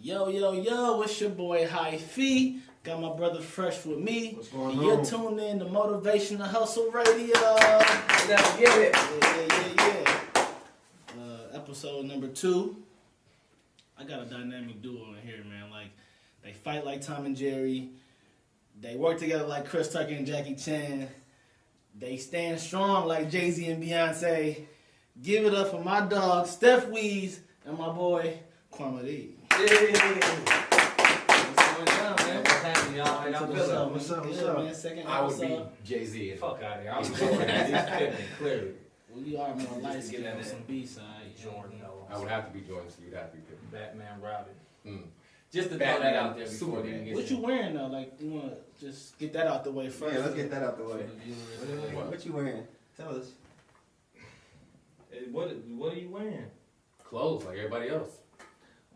Yo, yo, yo, it's your boy HypHyTV. Got my brother Fresh with me. What's going and on? You're tuned in to Motivational Hustle Radio. Let's get it. Yeah. Episode number 2. I got a dynamic duo in here, man. Like, they fight like Tom and Jerry. They work together like Chris Tucker and Jackie Chan. They stand strong like Jay-Z and Beyonce. Give it up for my dog, Steff Weezy, and my boy, Kwame. What's going on, man? What's happening, y'all? How y'all feeling? What's up? Man, second I would episode. be Jay-Z. Fuck out of here. I was going to clearly. Well, you are more light skinned on some B-side. Jordan, no. I would have to be Jordan, so you'd have to be Pippen. Batman, Robin. Mm. Just to throw Batman, that out there before we Superman. even get What you wearing though? Like, you want to just get that out the way first? Yeah, let's get that out the way. What you wearing? Tell us. Hey, what are you wearing? Clothes like everybody else.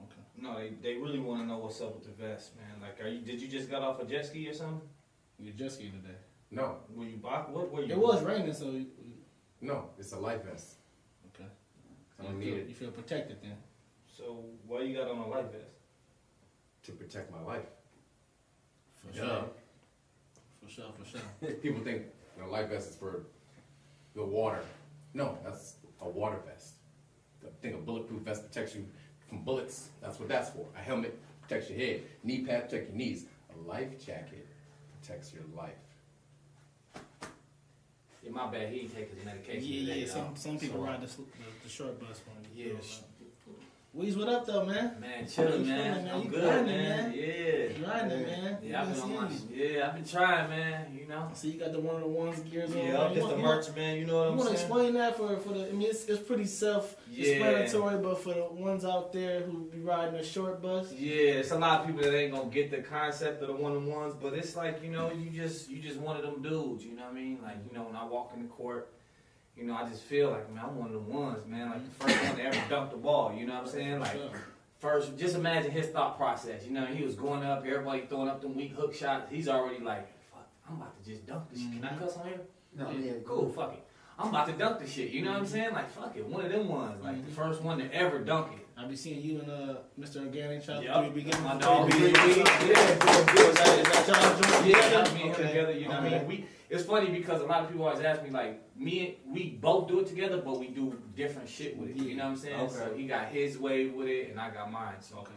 Okay. No, they really want to know what's up with the vest, man. Like, did you just got off a jet ski or something? You jet ski today. No, Were you what were you? It was raining, so no, it's a life vest. okay. I don't need it You feel protected then. So why you got on a life vest? to protect my life. For Yeah. sure. For sure. People think a life vest is for the water. No, that's a water vest. Think a bulletproof vest protects you from bullets. That's what that's for. A helmet protects your head. Knee pad protects your knees. A life jacket protects your life. Yeah, my bad. He didn't take his medication Yeah. today, Some people So, ride the short bus one. Yeah. Weez, what up though, man? Man, chilling, you man. feeling, man? I'm You good, grinding, man. man. Yeah. You riding it, man. Yeah, I've been on my. Yeah, I've been trying, man. You know. So you got the one of the ones gears on. Yeah, man. just the merch, man. You know what You I'm want to saying? explain that for the? I mean, it's pretty self-explanatory, but for the ones out there who be riding a short bus. Yeah, it's a lot of people that ain't gonna get the concept of the one-on-ones, but it's like, you know, you just one of them dudes. You know what I mean? Like, you know, when I walk in the court, you know, I just feel like, man, I'm one of the ones, man. Like the first one to ever dunk the ball. You know what I'm saying? Like. First, just imagine his thought process. You know, he was going up, everybody throwing up them weak hook shots. He's already like, fuck, I'm about to just dunk this shit. Can I cuss on here? No, Yeah, yeah, cool, fuck it. I'm about to dunk this shit. You know what I'm saying? Like, fuck it. One of them ones. Like, the first one to ever dunk it. I be seeing you and Mr. Organic Chop. Yep. Be getting My dog, Is yeah, that y'all joint yeah, together? me and him Okay. together. You know what I Okay. mean? It's funny because a lot of people always ask me, like, we both do it together, but we do different shit with it. You know what I'm saying? Okay. So he got his wave with it, and I got mine. So Okay.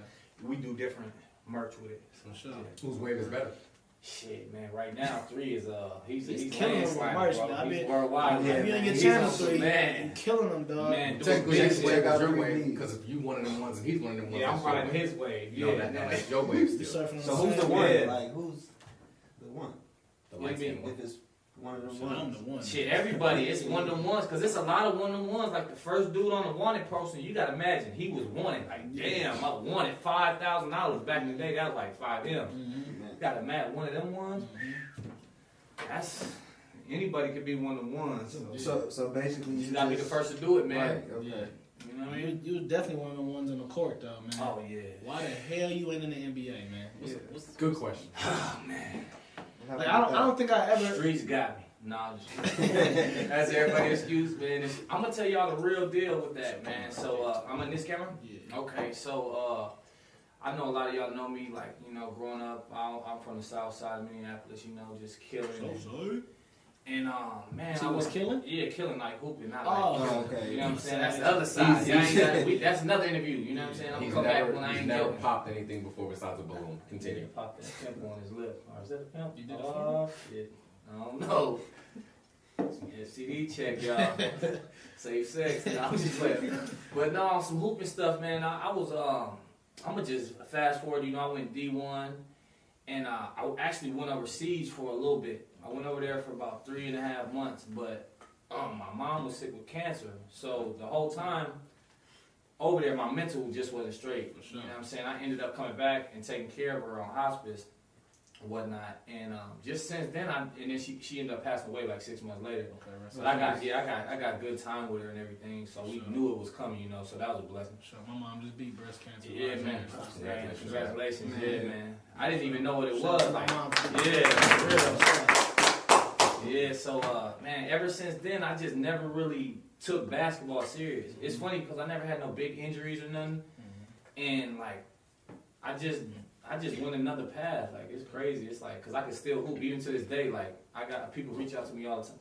we do different merch with it. For sure. Whose wave is better? Shit, man. Right now, 3 is he's killing them with merch, bro. man. I He's been- worldwide. Yeah, If you man. ain't get He's channel on some 3, you man. killing them, dog. Man, doing Technically, big his shit. wave is your Three wave leads. because if you one of them ones and he's one of them ones, Yeah, I'm that's your riding wave. his wave. No, Yeah, that's your wave You still. surfing on So the who's the same one? wave. Yeah. Like who's the one? The Yeah, light skin one. If it's one of them So I'm ones. the one. Shit, everybody, it's one of them ones, because it's a lot of one of them ones. Like the first dude on the wanted poster, you gotta imagine, he was wanted. Like, damn, I wanted $5,000 back in the day. That was like 5M. Mm-hmm. You gotta imagine one of them ones. That's anybody could be one of them ones. So basically, You gotta be the first to do it, man. Right. Okay. Yeah. You know what I mean? You was definitely one of the ones on the court, though, man. Oh yeah. Why the hell you ain't in the NBA, man? What's Good question. Oh man. How like, about I don't think I ever. Streets got me. Nah, I'm just that's everybody's excuse, man. I'm gonna tell y'all the real deal with that, man. So I'm in this camera. Yeah. Okay, so I know a lot of y'all know me, like, you know, growing up, I'm from the south side of Minneapolis, you know, just killing. And man, So I you was was killing? Yeah, killing like hooping, not Oh, like. Oh, okay. You know what I'm saying? That's the other side. Y'all ain't that's another interview. You know what I'm saying? I'm He's gonna come back when I never, ain't never joking. popped anything before besides a balloon. Continue. Pop that pimple on his lip. Oh, is that a pimp? You did it Oh shit. I don't know. Yeah, CD check, y'all. Safe sex. No, I'm just playing. But no, some hooping stuff, man. I was I'm gonna just fast forward. You know, I went D1, and I actually went overseas for a little bit. I went over there for about 3.5 months, but my mom was sick with cancer, so the whole time over there, my mental just wasn't straight. For sure. You know what I'm saying? I ended up coming back and taking care of her on hospice and whatnot, and just since then, and then she ended up passing away like 6 months later. Okay, right. But I got good time with her and everything, so we knew it was coming, you know. So that was a blessing. Sure. My mom just beat breast cancer. Yeah, last man. year. Congratulations. Man. Yeah, man. I didn't even know what it Shout out was. to my Like, mom. yeah, for real. Yeah, so man, ever since then, I just never really took basketball serious. It's funny because I never had no big injuries or nothing, and like I just went another path. Like, it's crazy. It's like, cause I can still hoop even to this day. Like, I got people reach out to me all the time.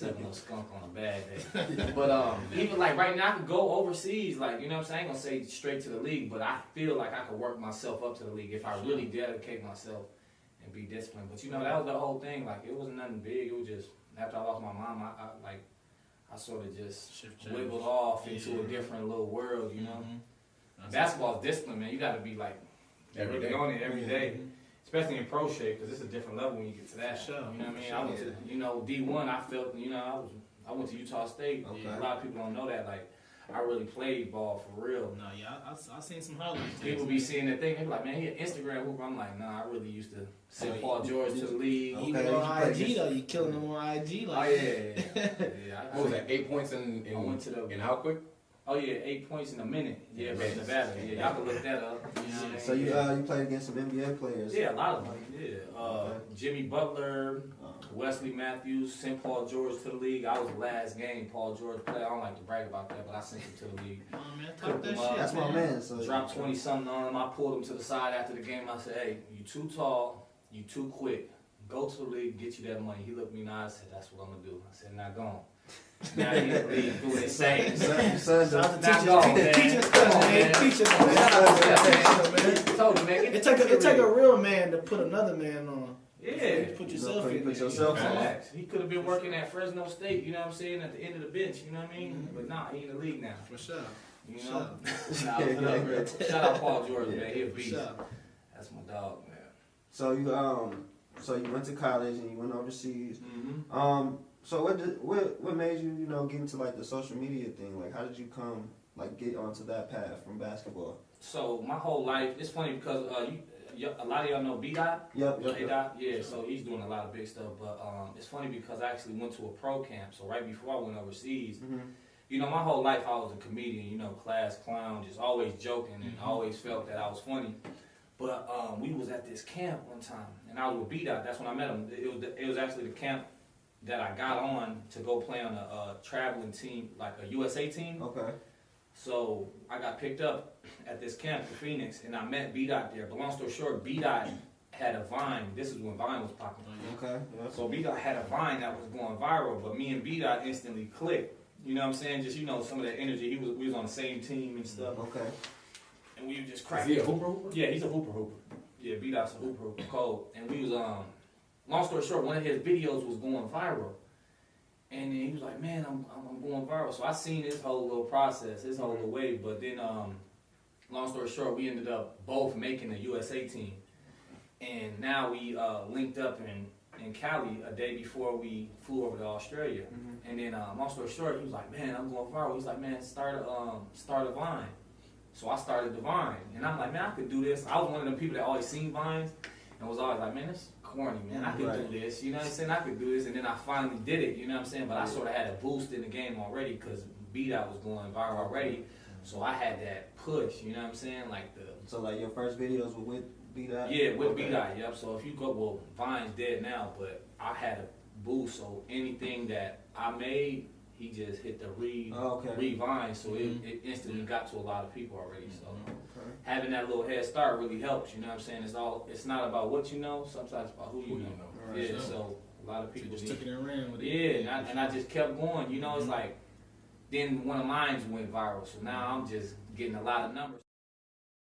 7-0 skunk on a bad day. But even like right now, I could go overseas. Like, you know what I'm saying? I ain't gonna say straight to the league, but I feel like I could work myself up to the league if I really dedicate myself and be disciplined. But you know, that was the whole thing. Like, it wasn't nothing big. It was just after I lost my mom, I sort of just wiggled off into a different little world. You know, basketball is discipline, man. You got to be like really on it every day. Especially in pro shape, because it's a different level when you get to that. Sure. You know what I mean? I went to, you know, D1, I felt, you know, I went to Utah State. Okay. A lot of people don't know that. Like, I really played ball for real. No, yeah, I seen some highlights. People be seeing that thing, they be like, man, he an Instagram hooper. I'm like, nah, I really used to send Paul George to the league. Okay. Even on IG though, you killing them on IG. Like, Oh, yeah. What was that? 8 points in how quick? Oh, yeah, 8 points in a minute. Yeah, but Nevada. Yeah, y'all can look that up. You know what I mean? So you played against some NBA players. Yeah, a lot of them. Yeah, Jimmy Butler, Wesley Matthews, sent Paul George to the league. I was the last game Paul George played. I don't like to brag about that, but I sent him to the league. oh man, talk that Cooked him shit. up. That's my man. So Dropped 20 something on him. I pulled him to the side after the game. I said, "Hey, you too tall, you too quick. Go to the league, get you that money." He looked me in the eye and said, "That's what I'm gonna do." I said, "Not gone." Now he's in the league doing his same. Teachers, Told him, man. It take a real man to put another man on. Yeah. Put yourself in. Put yourself on. Facts. He could have been working at Fresno State, you know what I'm saying, at the end of the bench, you know what I mean? But nah, he in the league now. For sure. You know? Shout out Paul George, man. He a beast. Sure. That's my dog, man. So you went to college and you went overseas. Mm-hmm. So what made you get into like the social media thing? Like, how did you get onto that path from basketball? So my whole life, it's funny because a lot of y'all know B-Dot. Yep. A-Dot, yeah. So he's doing a lot of big stuff. But it's funny because I actually went to a pro camp. So right before I went overseas, you know, my whole life I was a comedian. You know, class clown, just always joking, and always felt that I was funny. But we was at this camp one time, and I was with B-Dot. That's when I met him. It was actually the camp that I got on to go play on a traveling team, like a USA team. Okay. So I got picked up at this camp in Phoenix, and I met B-Dot there. But long story short, B-Dot had a Vine. This is when Vine was popping. Okay. Yeah. So B-Dot had a Vine that was going viral, but me and B-Dot instantly clicked. You know what I'm saying? Just, you know, some of that energy. We was on the same team and stuff. Okay. And we were just Is cracking. he a hooper? Yeah, he's a hooper. Yeah, B-Dot's a hooper, cold. And we was, long story short, one of his videos was going viral. And then he was like, man, I'm going viral. So I seen his whole little process, his whole little way. But then, long story short, we ended up both making the USA team. And now we linked up in Cali a day before we flew over to Australia. And then, long story short, he was like, man, I'm going viral. He's like, man, start a Vine. So I started the Vine. And I'm like, man, I could do this. I was one of them people that always seen Vines and was always like, man, that's corny, man. I could do this. You know what I'm saying? I could do this. And then I finally did it. You know what I'm saying? But I sort of had a boost in the game already because B-Dot was going viral already. So I had that push. You know what I'm saying? So like your first videos were with B-Dot? Yeah, with B-Dot, yep. So if you go, well, Vine's dead now, but I had a boost. So anything that I made, he just hit the re-Vine. So it instantly got to a lot of people already. So having that little head start really helps. You know what I'm saying? It's not about what you know. Sometimes it's about who you know. Right. Yeah. So a lot of people just took it and ran with it. Yeah, and I just kept going. You know, it's like then one of mine went viral. So now I'm just getting a lot of numbers.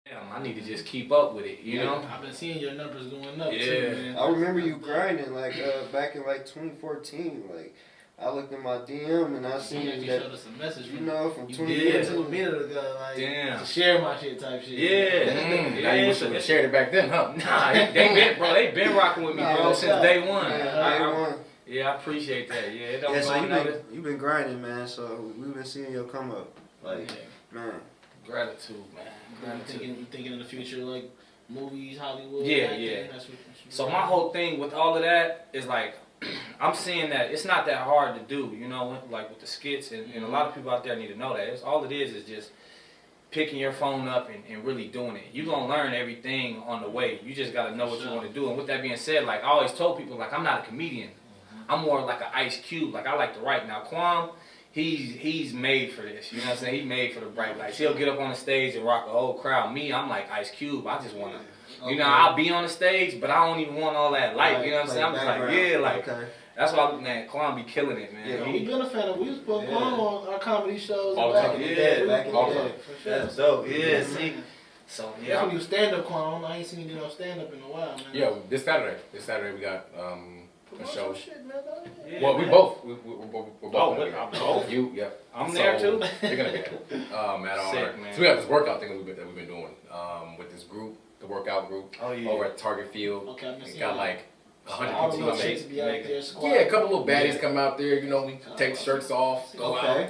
Damn, I need to just keep up with it. You know, I've been seeing your numbers going up Yeah. too, man. I remember you grinding back in 2014. I looked in my DM and I seen You that showed us a message from you did 2014. a minute ago, like Damn. to share my shit type shit. Yeah. Now you should have shared it back then, huh? Nah, they been rocking with me, bro, since day one. Yeah, I appreciate that. Yeah, it don't Yeah, so go you've been grinding, man. So we've been seeing your come up. Man. Gratitude, man. You thinking in the future, like movies, Hollywood. Yeah, acting, yeah. That's what So my whole thing with all of that is like, I'm seeing that it's not that hard to do, you know, like with the skits, and a lot of people out there need to know that. All it is just picking your phone up and really doing it. You're going to learn everything on the way. You just got to know what you want to do. And with that being said, like I always told people, like I'm not a comedian. I'm more like an Ice Cube. Like I like to write. Now Kwame, he's made for this. You know what I'm saying? He made for the bright lights. He'll get up on the stage and rock a whole crowd. Me, I'm like Ice Cube. I just wanna, you know, I'll be on the stage, but I don't even want all that light. You know what I'm saying? I'm just like, yeah, like. That's why, man, Kwame be killing it, man. Yeah, we been a fan of. We was putting Kwame on our comedy shows. All the time. Back in the day. For sure. That's dope. Yeah, see. So That's yeah, when you stand up, Kwame. I ain't seen you do no stand up in a while, man. Yeah, this Saturday we got a show. Shit, man, yeah, Well, man. we're both. We're Oh, both. I'm both. You, yeah. I'm there too. You're gonna be there. At our Sick, man. So we have this workout thing that we've been doing with this group, the workout group, Oh yeah. over at Target Field. Okay, I'm It got like all 100 the people. little chicks be out there squatting. Yeah, a couple little baddies come out there. You know, we take the shirts off, go out.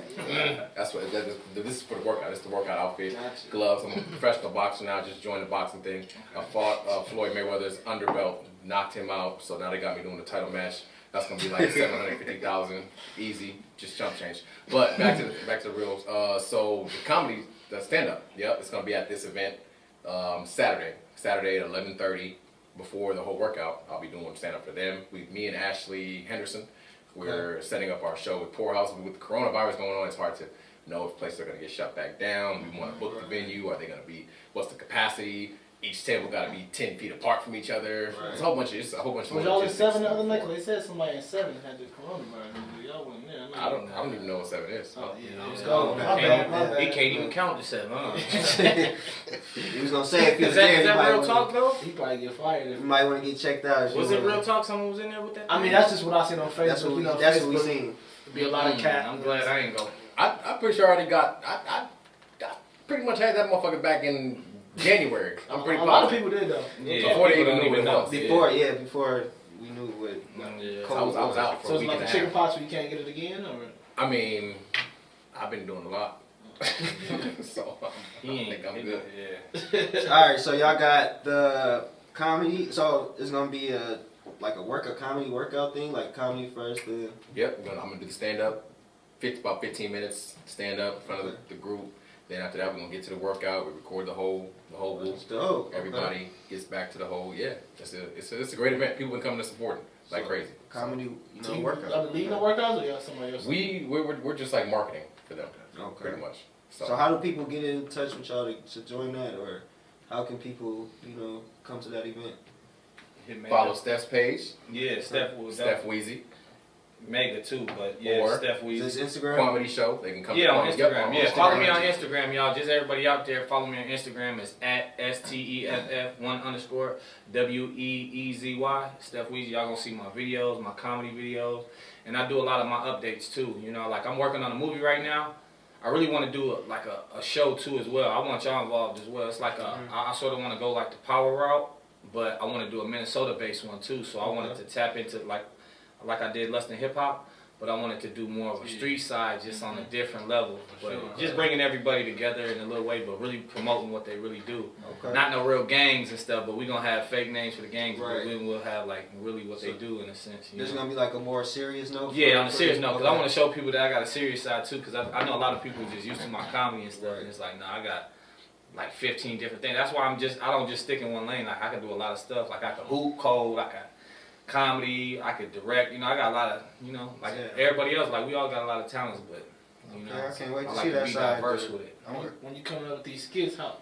That's what. This is for the workout. This is the workout outfit. Gotcha. Gloves. I'm a professional boxer now. Just joined the boxing thing. I fought Floyd Mayweather's underbelt, knocked him out. So now they got me doing the title match. That's gonna be like 750,000, easy, just chump change. But back to the real. So the comedy, the stand up. Yep, it's gonna be at this event Saturday at 11:30. Before the whole workout, I'll be doing stand up for them. Me and Ashley Henderson, we're setting up our show with Poorhouse. With the coronavirus going on, it's hard to know if places are gonna get shut back down. We want to book the venue. Are they gonna be? What's the capacity? Each table got to be 10 feet apart from each other. Right. It's a whole bunch of Was y'all in 7 the other night? 'Cause they said somebody in 7 had the coronavirus. Y'all wasn't there. I don't even know what 7 is. Oh, yeah, Yeah. go. My bad. He can't even count to 7, huh? He was gonna say if he Is was that, there, is he that might real wanna- talk though? He probably get fired. You might want to get checked out. if you Was it wanna- real talk? Someone was in there with that? I mean, that's just what I seen on Facebook. That's what we, you know, that's Facebook, what we seen. be a lot of cat. I'm glad I ain't go. I'm pretty sure I already got. I pretty much had that motherfucker back in January. I'm pretty A lot of positive. people did though. Yeah, Before they people even don't knew what it know. was. Before we knew what. Yeah. I was out for So a it's week like and a a chicken half. pox where you can't get it again, or I mean, I've been doing a lot, so He I ain't. think I'm he- good. Yeah. All right, so y'all got the comedy. So it's gonna be a comedy workout thing, like comedy first. Yep, I'm gonna do the stand up. About 15 minutes stand up in front of the group. Then after that, we're gonna get to the workout. We record the whole loop. That's dope. Everybody gets back to the whole. Yeah, it's a great event. People been coming to support it like crazy. Comedy, so you workout. are leading the workouts, or y'all somebody else? We're just like marketing for them, Okay. pretty much. So how do people get in touch with y'all to join that, or how can people come to that event? Hit Mega. Follow Steff's page, Yeah, Steff was Steff Weezy, Mega too, but yeah, Or- Steff Weezy. Is this Instagram? comedy show. They can come. Yeah, to on Kwame. Yep, Instagram. Yeah, follow me on Instagram, y'all. Just everybody out there, follow me on Instagram. It's at STEFF1_WEEZY. Steff Weezy. Y'all gonna see my videos, my comedy videos, and I do a lot of my updates too. You know, like I'm working on a movie right now. I really want to do a show too as well. I want y'all involved as well. It's like I sort of want to go like the power route, but I want to do a Minnesota-based one too. So I wanted to tap into like I did Less Than Hip Hop. But I wanted to do more of a street side, just on a different level. But just bringing everybody together in a little way, but really promoting what they really do. Okay. Not no real gangs and stuff, but we're going to have fake names for the gangs. Right. But we will have like really what they do in a sense. You This is know? gonna be like a more serious note. Yeah, on a serious note, because I want to show people that I got a serious side too. Because I know a lot of people just used to my comedy and stuff, and it's like, nah, I got like 15 different things. That's why I don't just stick in one lane. Like I can do a lot of stuff. Like I can hoop code, I can comedy, I could direct. I got a lot of, like everybody else. Like we all got a lot of talents, but I can't wait to I see like that to be side. diverse with it. When you coming up with these skits, how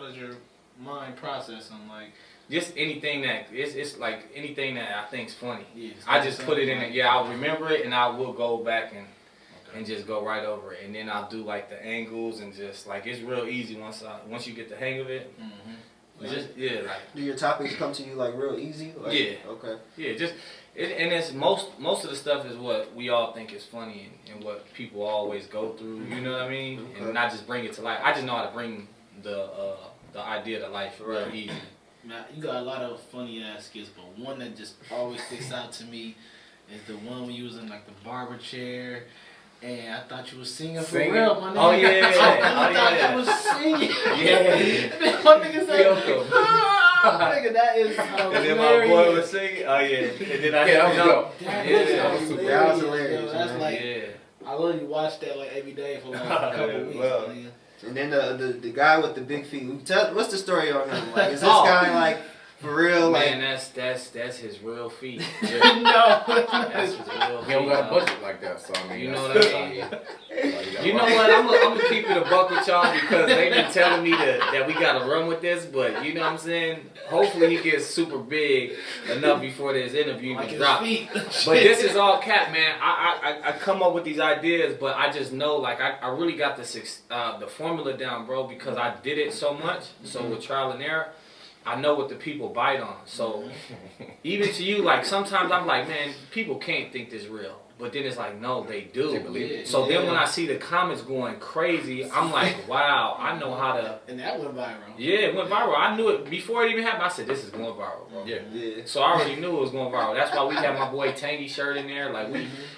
does your mind process them? Like Just anything that it's like anything that I think's funny. yeah, I just put it in it. Yeah, I'll remember it and I will go back and just go right over it, and then I'll do like the angles and just like it's real easy once you get the hang of it. Mm-hmm. Just Do your topics come to you like real easy? Like, Yeah. Okay. Yeah, and it's most of the stuff is what we all think is funny and what people always go through. You know what I mean? Okay. And not just bring it to life. I just know how to bring the idea to life real Right. easy. Now, you got a lot of funny ass skits, but one that just always sticks out to me is the one when you was in like the barber chair. And I thought you was singing for real, my nigga. Oh yeah, I thought you was singing. Yeah. Then my nigga said, Yoko. nigga, that is And then my boy was singing. Oh yeah. And then I Yeah, that was dope. That Yeah, is that was hilarious, Yo, that's man. like, Yeah. I literally watched that like every day for like a couple weeks. Well. Nigga. And then the guy with the big feet. What's the story on him? Like, is this Oh. guy like For real, Man, like that's his real feat. No, That's his real He don't feet, got a dog. budget like that, so I mean, You know that's- what I mean? that's- You know what? I'm gonna keep it a buck with y'all because they've been telling me that we gotta run with this, but you know what I'm saying? Hopefully he gets super big enough before this interview like even his drops. feet. But this is all cap, man. I come up with these ideas, but I just know like I really got the formula down, bro, because I did it so much. So with trial and error, I know what the people bite on. So even to you, like sometimes I'm like, man, people can't think this real. But then it's like, no, they do. They believe it. So then when I see the comments going crazy, I'm like, wow, I know how to. And that went viral. Yeah, it went viral. I knew it before it even happened. I said, this is going viral, bro. Yeah. yeah. So I already knew it was going viral. That's why we have my boy Tangy shirt in there. Like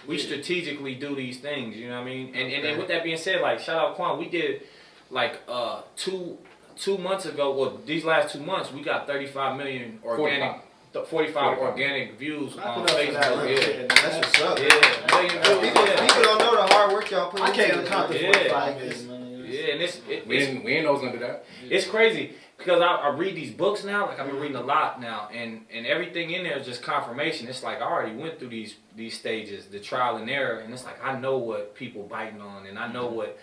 we strategically do these things. You know what I mean? And then with that being said, like shout out Kwame, we did like 2 months ago. Well, these last 2 months, we got 35 million organic. 45 organic views on Facebook. Yeah. That's what's up. Yeah, million views. People don't know the hard work y'all put I into can't this, count the man. Yeah. 45 minutes, man. Yeah, and We didn't know it was gonna do that. it's crazy because I read these books now. Like I've been reading a lot now, and everything in there is just confirmation. It's like I already went through these stages, the trial and error, and it's like I know what people biting on, and I know what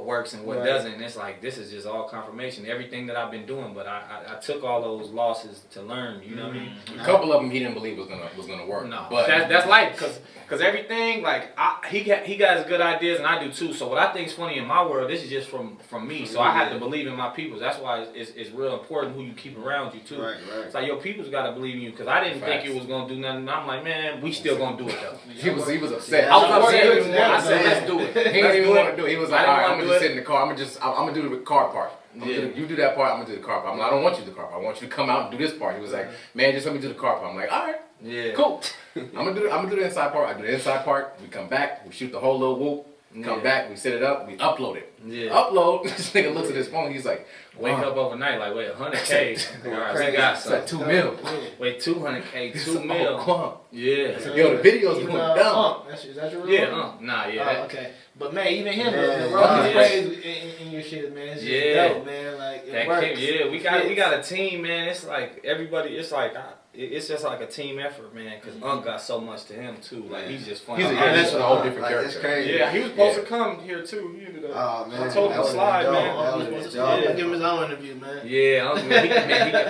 works and what Right. doesn't. And it's like this is just all confirmation. Everything that I've been doing, but I took all those losses to learn. You know what I mean? A couple of them he didn't believe was gonna work. No, but that's life because everything like he got his good ideas and I do too. So what I think is funny in my world, this is just from me. So I have to believe in my peoples. That's why it's real important who you keep around you too. Right, right. It's like your people's got to believe in you because I didn't think you was gonna do nothing. I'm like, man, we still gonna do it though. he was upset. I was He upset. didn't even I want to said, do let's it. do it. He didn't even want to do it. He was like, I all didn't right, I'm wanna gonna do just it. sit in the car. I'm gonna do the car part. Yeah. You do that part. I'm gonna do the car part. I'm like, I don't want you to do the car part. I want you to come out and do this part. He was like, man, just let me do the car part. I'm like, all right, Yeah. cool. I'm gonna do the inside part. I do the inside part. We come back. We shoot the whole little whoop. Come Yeah. back. We set it up. We upload it. Yeah. Upload. This nigga looks at his phone. He's like, Wake up overnight like wait 100K. All right, we got It's like some. 2 mil. Wait 200K, It's 2 like, mil. oh, come on. Yeah. Yo, the videos Even, went dumb. Is that your real Yeah. name? Nah. Yeah. Oh, that- okay. But man, even him, Man, the rock yeah. is praise in your shit, man. It's just Yeah. dope, man. Like it That works. came, yeah, we got a team, man. It's like everybody. It's like it's just like a team effort, man. Because Unc got so much to him too. Like he's just fun. He's a That's a whole different like, character. It's crazy. Yeah, he was supposed to come here too. He ended up. Oh man, I told him that to would've slide, been dope. man. That would've been Yeah, dope. give him his own interview, man. Yeah,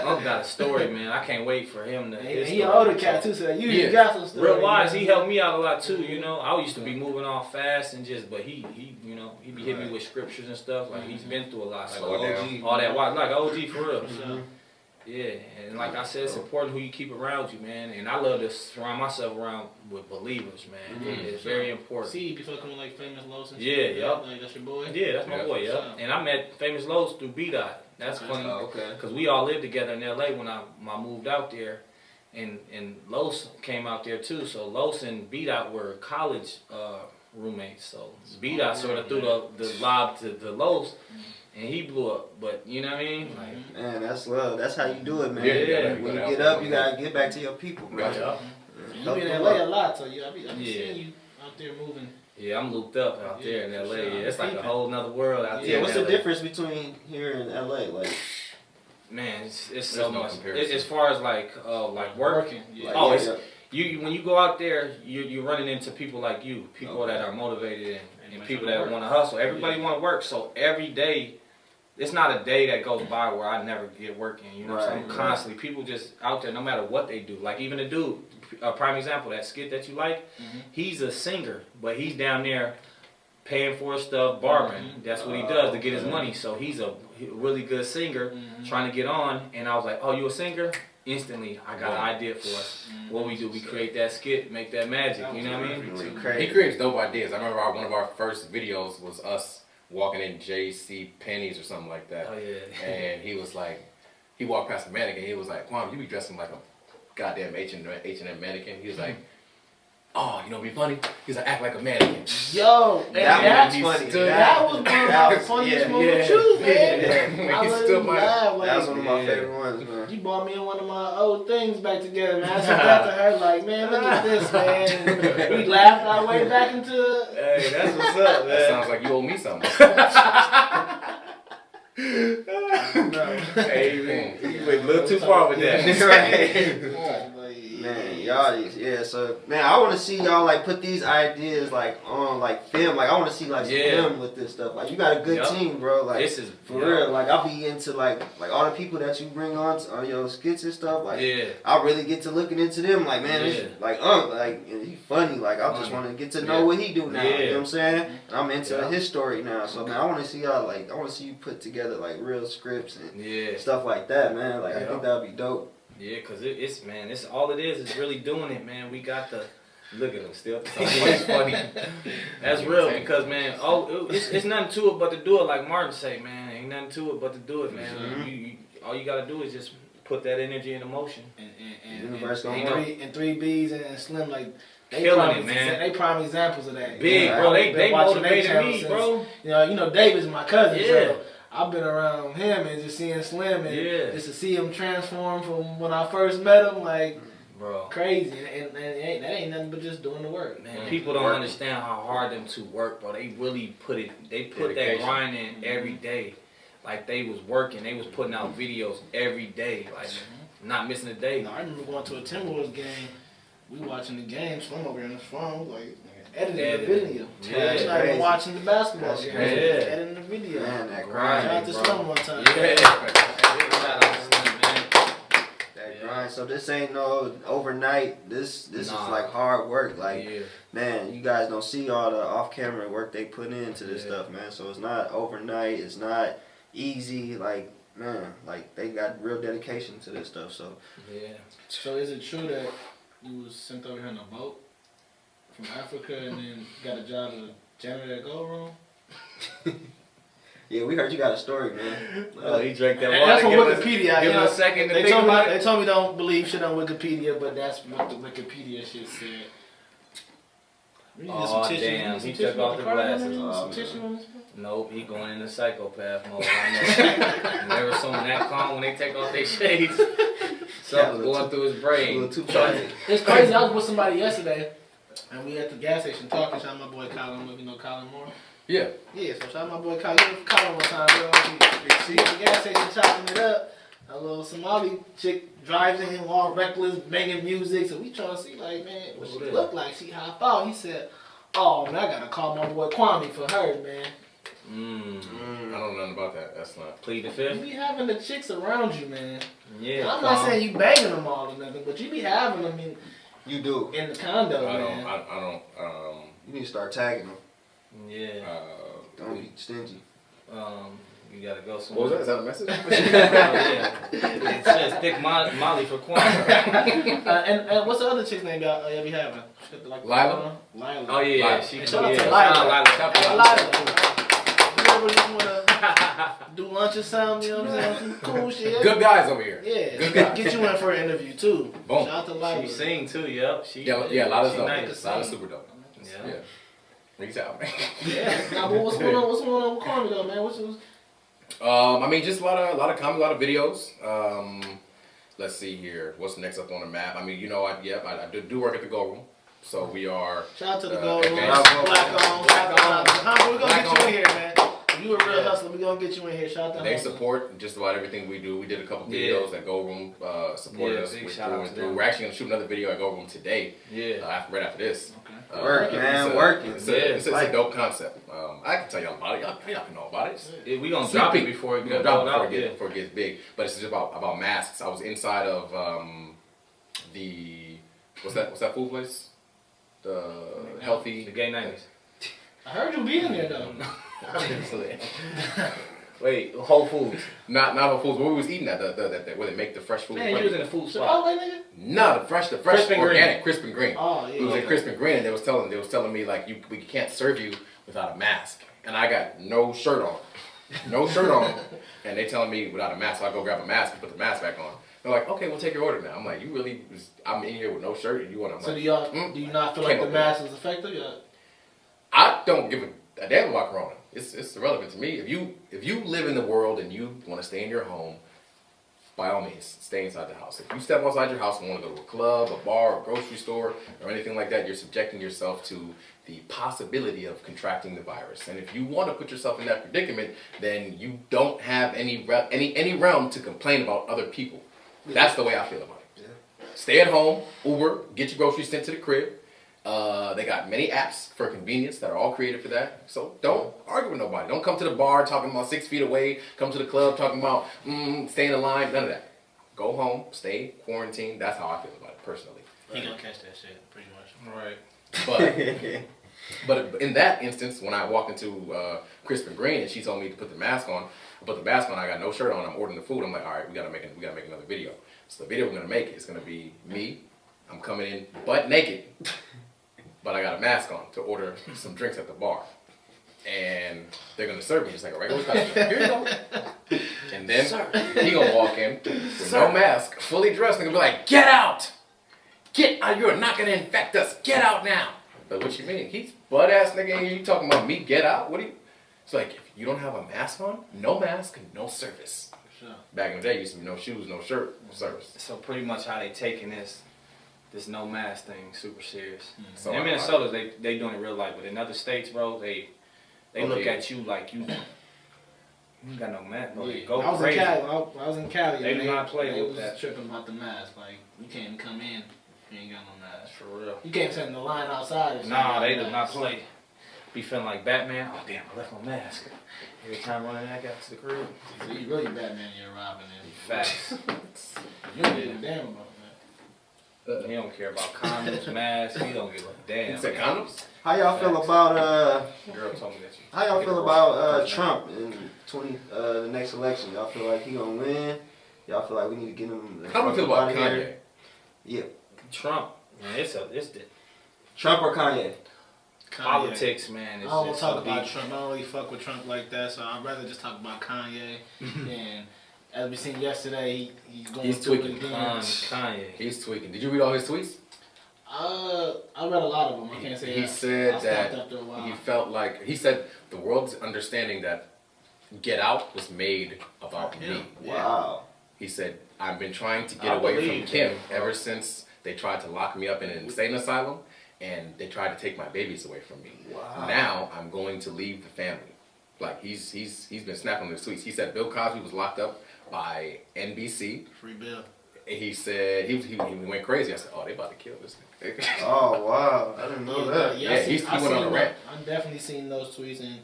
Unc got a story, man. I can't wait for him to. his He an story. older cat too, so you Yeah. got some story. Real wise, man. he helped me out a lot too. You know, I used to be moving off fast and just, but he you know, he be hitting me with scriptures and stuff. Like he's been through a lot. Slow Like, down. all that, like OG for real. Yeah, and like I said, it's important who you keep around you, man. And I love to surround myself around with believers, man. It's very important. See, you be fucking with like Famous Los and Yeah, shit. yup. Like that's your boy. Yeah, that's my Yeah. boy, yeah. And I met Famous Los through B-Dot. That's Okay. funny. Oh, okay. Because we all lived together in LA when I moved out there. And Los came out there too. So Los and B-Dot were college roommates. So B-Dot sort of threw the lob to Los. And he blew up, but you know what I mean? Like, Man, that's love. That's how you do it, man. Yeah. When you get up, you gotta get back to your people, bro. Gotcha. You Help been in them LA up. a lot, so I be Yeah. seeing you out there moving. yeah, I'm looped up out there in Yeah, LA. for sure. Yeah, it's like a Peeping. whole nother world out there. Yeah, what's in the LA. difference between here and LA? Like, Man, it's There's so no much. comparison. As far as like work. Working. Yeah. like, Oh, yeah, it's- You when you go out there, you're running into people like you, people that are motivated and people that want to hustle. Everybody want to work, so every day, it's not a day that goes by where I never get working. You know what I'm saying? Right, Constantly, people just out there, no matter what they do. Like even a dude, a prime example, that skit that you like, he's a singer, but he's down there paying for his stuff, barbering. That's what he does to get his money. So he's a really good singer, trying to get on. And I was like, "Oh, you a singer?" Instantly, I got an idea for us. What we do, we create that skit, make that magic. You know what I mean? Really He crazy. creates dope ideas. I remember one of our first videos was us walking in J.C. Penney's or something like that. Oh yeah. And he was like, he walked past the mannequin. He was like, "Kwame, you be dressing like a goddamn H&M mannequin." He was like, "Oh, you know, be funny." He's like, "Act like a mannequin." Yo, and That's that's funny. that was one of my was- funniest yeah, moments yeah, too, man. yeah. I He literally still might- laughed like, That was one of my Yeah. favorite ones, man. you brought me in one of my old things back together, man. I said that to her, like, man, look at this, man. We laughed our way back into. Hey, that's what's up, That man. sounds like you owe me something. Hey, man, you went a little too far with that. Man, y'all, yeah. So, man, I want to see y'all like put these ideas like on like film. Like, I want to see like some film with this stuff. Like, you got a good team, bro. Like, this is for real. Like, I'll be into like all the people that you bring on your skits and stuff. Like, Yeah. I really get to looking into them. Like, man, this, like he funny. Like, I just want to get to know what he do now. You know what I'm saying? And I'm into his story now. So, man, I want to see y'all like I want to see you put together like real scripts and stuff like that, man. Like, I think that would be dope. Yeah, cause it's man, it's all it is really doing it, man. We got the look at him still. It's funny. That's real because man, it's nothing to it but to do it. Like Martin say, man, ain't nothing to it but to do it, man. You, all you gotta do is just put that energy into motion. And 3Bs and Slim like they killing it, man. They prime examples of that. Big, bro. They motivated me, bro. You know, David's my cousin. So I've been around him and just seeing Slim and just to see him transform from when I first met him, like, bro, crazy. And that ain't nothing but just doing the work. Man, people don't understand how hard them two work, bro. They really put that grind in every day. Like, they was working. They was putting out videos every day. Like, not missing a day. I remember going to a Timberwolves game. We watching the game. Slim over here on his phone, like, editing the video. He's not even watching the basketball game. Editing the video. Man, that grind. Shout out to Slim one time. That grind. So this ain't no overnight. This is like hard work. Like, man, you guys don't see all the off-camera work they put into this stuff, man. So it's not overnight. It's not easy. Like, man, like they got real dedication to this stuff. So So is it true that you was sent over here in a boat from Africa and then got a job as a janitor at Gold Room? Yeah, we heard you got a story, man. He drank that water. That's from Wikipedia. Give him a second to think about it. They told me don't believe shit on Wikipedia, but that's what the Wikipedia shit said. Oh, damn. He took off the glasses. Some tissue on this? Nope, he going into psychopath mode. I know. Never saw him that calm when they take off their shades. Something's going through his brain. A little too funny. It's crazy. I was with somebody yesterday, and we at the gas station talking. Shout out my boy Colin. You know Colin Moore? Yeah. Yeah, so shout out my boy Colin. Colin one time, bro. We at the gas station chopping it up. A little Somali chick drives in, all reckless, banging music. So we trying to see, like, man, what she look like. She hop out. He said, oh, man, I got to call my boy Kwame for her, man. I don't know nothing about that. That's not. Plead the fifth. You be having the chicks around you, man. Yeah. I'm not saying you banging them all or nothing, but you be having them You do. in the condo, man. I don't. You need to start tagging them. Yeah. Don't be stingy. You gotta go What somewhere. was that? Is that a message? It says thick Molly for Kwame. And what's the other chick's name y'all be having? Like Lila? Lila. Oh yeah, Lila. she. Shout out to Lila. You ever just wanna do lunch or something? You know what I'm saying? Some cool shit. Good guys over here. Yeah. Good guys. Get you in for an interview too. Boom. Shout out to Lila. She sing too. Yep. Yeah, Lila's dope. Nice. Lila's super dope. Yeah. Reach out, man. Yeah. Now, but what's going on with Kwame though, man? What's I mean, just a lot of comedy, a lot of videos. Let's see here. What's next up on the map? I mean, you know, I do work at the Go Room, so we are. Shout out to the Gold Room. advanced- Black on. We're gonna get you in here, man. You a real hustler. We're gonna get you in here. Shout out to They Hustler. support just about everything we do. We did a couple videos at Go Room, supported us big with shout out through and to through. them. We're actually gonna shoot another video at Go Room today. Yeah. Right after this. Okay. Work, man, it's a- working. It's a dope concept. I can tell y'all about it. Y'all can know about it. Yeah, we gonna drop it before it We're goes gonna drop out. it before it gets big. But it's just about masks. I was inside of the what's that food place? The healthy. The gay 90s. I heard you be in there though. Wait, Whole Foods. Not Whole Foods. Where we was eating at where they make the fresh food. Man, you was in a food So, spot. oh, nigga. No, the fresh Crisp and organic, crisp and green. Oh, It was yeah. in crisp and green, and they was telling me like we can't serve you without a mask, and I got no shirt on, and they telling me without a mask, so I go grab a mask and put the mask back on. They're like, okay, we'll take your order now. I'm like, you really? I'm in here with no shirt, and you want? I'm So like, do you not feel like the mask is effective? Yeah. I don't give a damn about Corona. It's irrelevant to me. If you live in the world and you want to stay in your home, by all means, stay inside the house. If you step outside your house and want to go to a club, a bar, a grocery store, or anything like that, you're subjecting yourself to the possibility of contracting the virus. And if you want to put yourself in that predicament, then you don't have any realm to complain about other people. That's the way I feel about it. Yeah. Stay at home, Uber, get your groceries sent to the crib. They got many apps for convenience that are all created for that. So don't argue with nobody. Don't come to the bar talking about 6 feet away. Come to the club talking about staying in line. None of that. Go home, stay quarantined. That's how I feel about it personally. He gonna catch that shit pretty much. Right. But in that instance, when I walked into Crispin Green and she told me to put the mask on, I put the mask on. I got no shirt on. I'm ordering the food. I'm like, all right, we gotta make another video. So the video we're gonna make is gonna be me. I'm coming in butt naked, but I got a mask on to order some drinks at the bar. And they're gonna serve me just like a regular customer. Here you go. And then he gonna walk in with no mask, fully dressed, and gonna be like, get out! Get out, you're not gonna infect us, get out now! But what you mean? He's butt ass nigga in here, you talking about me, get out? What do you? It's like, if you don't have a mask on, no mask, no service. Sure. Back in the day, used to be no shoes, no shirt, no service. So pretty much how they taking this no mask thing super serious. So in Minnesota, they doing it real life, but in other states, bro, they look at you like you got no mask, bro. They go crazy. I was in Cali. They do not play with was that. tripping about the mask. Like, you can't come in if you ain't got no mask. For real. You can't sit in the line outside. Nah, they do not play. Be feeling like Batman. Oh damn, I left my mask. Every time running that guy to the crib. So you really Batman, you're robbing him. Facts. You don't give a damn about that. He don't care about condoms, masks. He don't give a damn. You said condoms? How y'all feel about Girl told me that you. how y'all feel about Trump in the next election? Y'all feel like he gonna win? Y'all feel like we need to get him? How do we feel about Kanye? Yeah, Trump, man, it's the Trump or Kanye? politics, man. I It's don't want just to talk so about deep. Trump. I don't really fuck with Trump like that, so I'd rather just talk about Kanye. And as we seen yesterday, he's going He's through tweaking. it again. Kanye. He's tweaking. Did you read all his tweets? I read a lot of them. I can't say He that. said I stopped that after a while. he felt like, he said the world's understanding that Get Out was made about me. Wow. He said, I've been trying to get I away from believe Kim him, bro. ever since they tried to lock me up in an insane asylum and they tried to take my babies away from me. Wow. Now I'm going to leave the family. Like he's been snapping on his tweets. He said Bill Cosby was locked up by NBC. Free Bill. He said he went crazy. I said, oh, they about to kill this nigga. Oh wow, I didn't know that. Yeah, Yeah, he went on a rant. I've definitely seen those tweets, and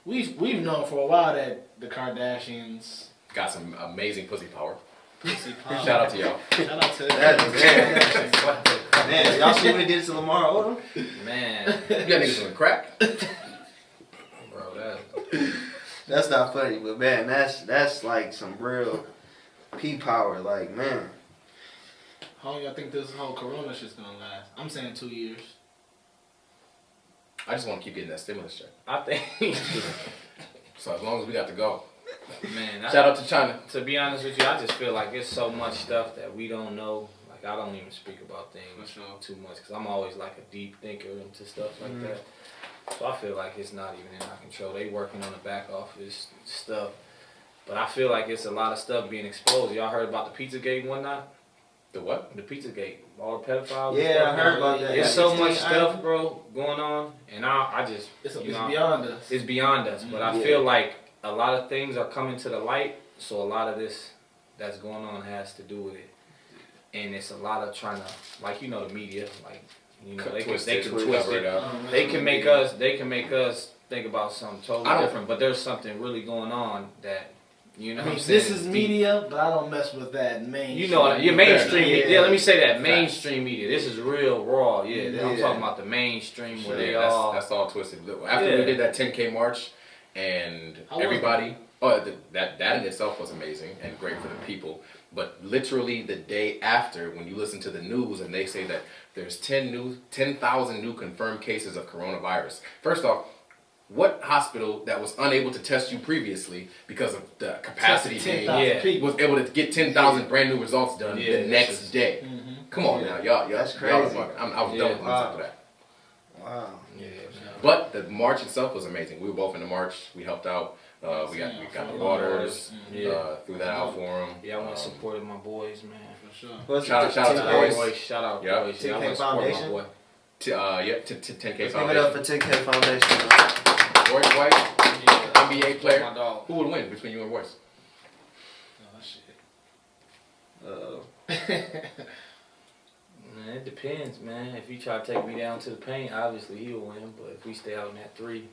we've known for a while that the Kardashians. Got some amazing pussy power. Pussy power. Shout out to y'all. Shout out to That's man, y'all see what he did to Lamar Odom? Man, You got niggas doing crack. bro, that. That's not funny, but man, that's like some real P power. Like, man, How long y'all think this whole Corona shit's gonna last? I'm saying 2 years. I just want to keep getting that stimulus check. I think, So as long as we got to go. man. Shout out to China. To be honest with you, I just feel like there's so much stuff that we don't know. Like I don't even speak about things too much because I'm always like a deep thinker into stuff like that. So I feel like it's not even in our control. They working on the back office stuff, but I feel like it's a lot of stuff being exposed. Y'all heard about the Pizzagate and whatnot? The what? The Pizzagate, all the pedophiles. and yeah, stuff. I heard about that. There's so much 16 stuff, bro, going on, and I just It's you know, beyond us. it's beyond us. But I Yeah. feel like a lot of things are coming to the light, so a lot of this that's going on has to do with it. And it's a lot of trying to, like the media, like they can twist it. They can make us think about something totally different. But there's something really going on that I what mean, I'm saying, this is media, but I don't mess with that mainstream. You know, your mainstream media. Yeah. Yeah, let me say that mainstream media. This is real raw. Yeah, I'm Yeah. talking about the mainstream where they Yeah, all. that's all twisted. After we did that 10K march, and everybody, that in itself was amazing and great for the people. But literally the day after, when you listen to the news and they say that there's 10,000 new confirmed cases of coronavirus. First off, what hospital that was unable to test you previously because of the capacity being, 10,000 people. was able to get 10,000 brand new results done Yeah, the next day? Come on now, y'all. That's y'all crazy. I was done with on top of that. Wow. Yeah, But the march itself was amazing. We were both in the march. We helped out We got the Waters threw that out for him. Yeah, I went and supported my boys, man. For sure. Shout out to the boys. Shout out, yeah. boys. Yeah, I 10K went and supported Foundation. my boy. 10K Give it Foundation. up for 10K Foundation. Royce White, NBA player. My dog. Who would win between you and Royce? Oh, shit. Man, it depends, man. If you try to take me down to the paint, obviously he'll win. But if we stay out in that 3,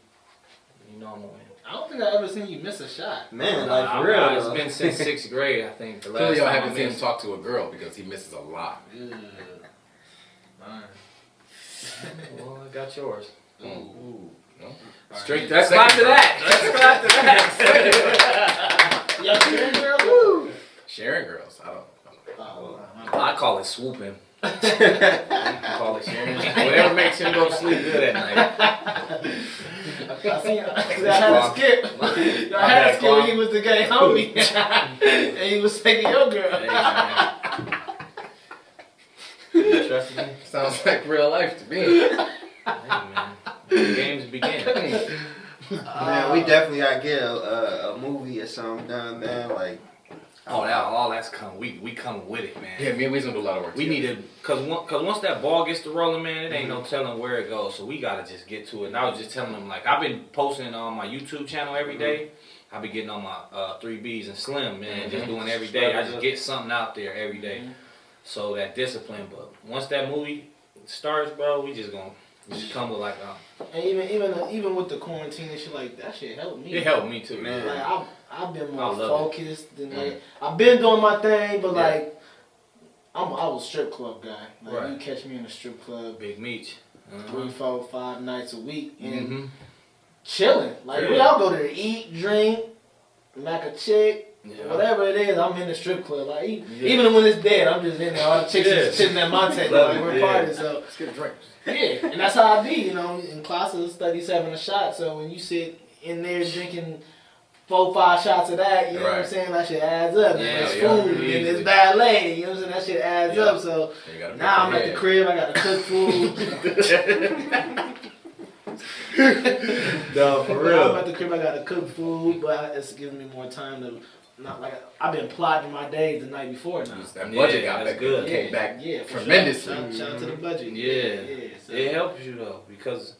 you know I'm gonna win. I don't think I ever seen you miss a shot. Man, Nah, like for real. It's been since 6th grade, I think. The last Clearly, I time haven't seen him missed. talk to a girl because he misses a lot. Well, I got yours. Ooh. No? Straight. Let's clap to that. Let's clap to that. Y'all sharing girls? Sharing girls. I don't know. I call it swooping. You can call it sharing. Whatever makes him go to sleep good at night. I seen I had a skip. I had a skip when he was the gay homie. And he was taking your girl. Hey, man. You trust me? Sounds like real life to me. Hey, man. The games begin. Man, we definitely gotta get a movie or something done, man. Like, All that's coming. We coming with it, man. Yeah, me and we's gonna do a lot of work. We need to, cause once that ball gets to rolling, man, it ain't no telling where it goes. So we gotta just get to it. And I was just telling them, like, I've been posting on my YouTube channel every day. I've been getting on my 3Bs and Slim, man, just doing every day. I just get something out there every day. So that discipline. But once that movie starts, bro, we just gonna just come with like And even with the quarantine and shit like that shit helped me. it helped me too, man. Like I've been more I love focused and like I've been doing my thing, but Yeah. like I was a strip club guy. Like Right. you catch me in a strip club Big Meech. 3, 4, 5 nights a week and Mhm. chilling. Like we Yeah. all go there to eat, drink, smack a chick. Yeah. Whatever it is, I'm in the strip club. Like Yeah. even when it's dead, I'm just in there. All the chicks Yeah. is sitting at my table. Love Like it, we're yeah. partying. So Let's get a drink. yeah, and that's how I be. You know, in classes, studies having a shot. So when you sit in there drinking 4, 5 shots of that, you know what I'm Right. saying? That shit adds up. Yeah, And it's yeah, food and easily. it's ballet. You know what I'm saying? That shit adds Yeah. up. So And you gotta now I'm at the crib. I got to cook food. No, for Now I'm at the crib. I got to cook food, but it's giving me more time to. Not like I've been plotting my days the night before now. That budget Yeah, got that's back good. came back Yeah, for tremendously. Sure. Shout out to the budget. Yeah. So. It helps you though, because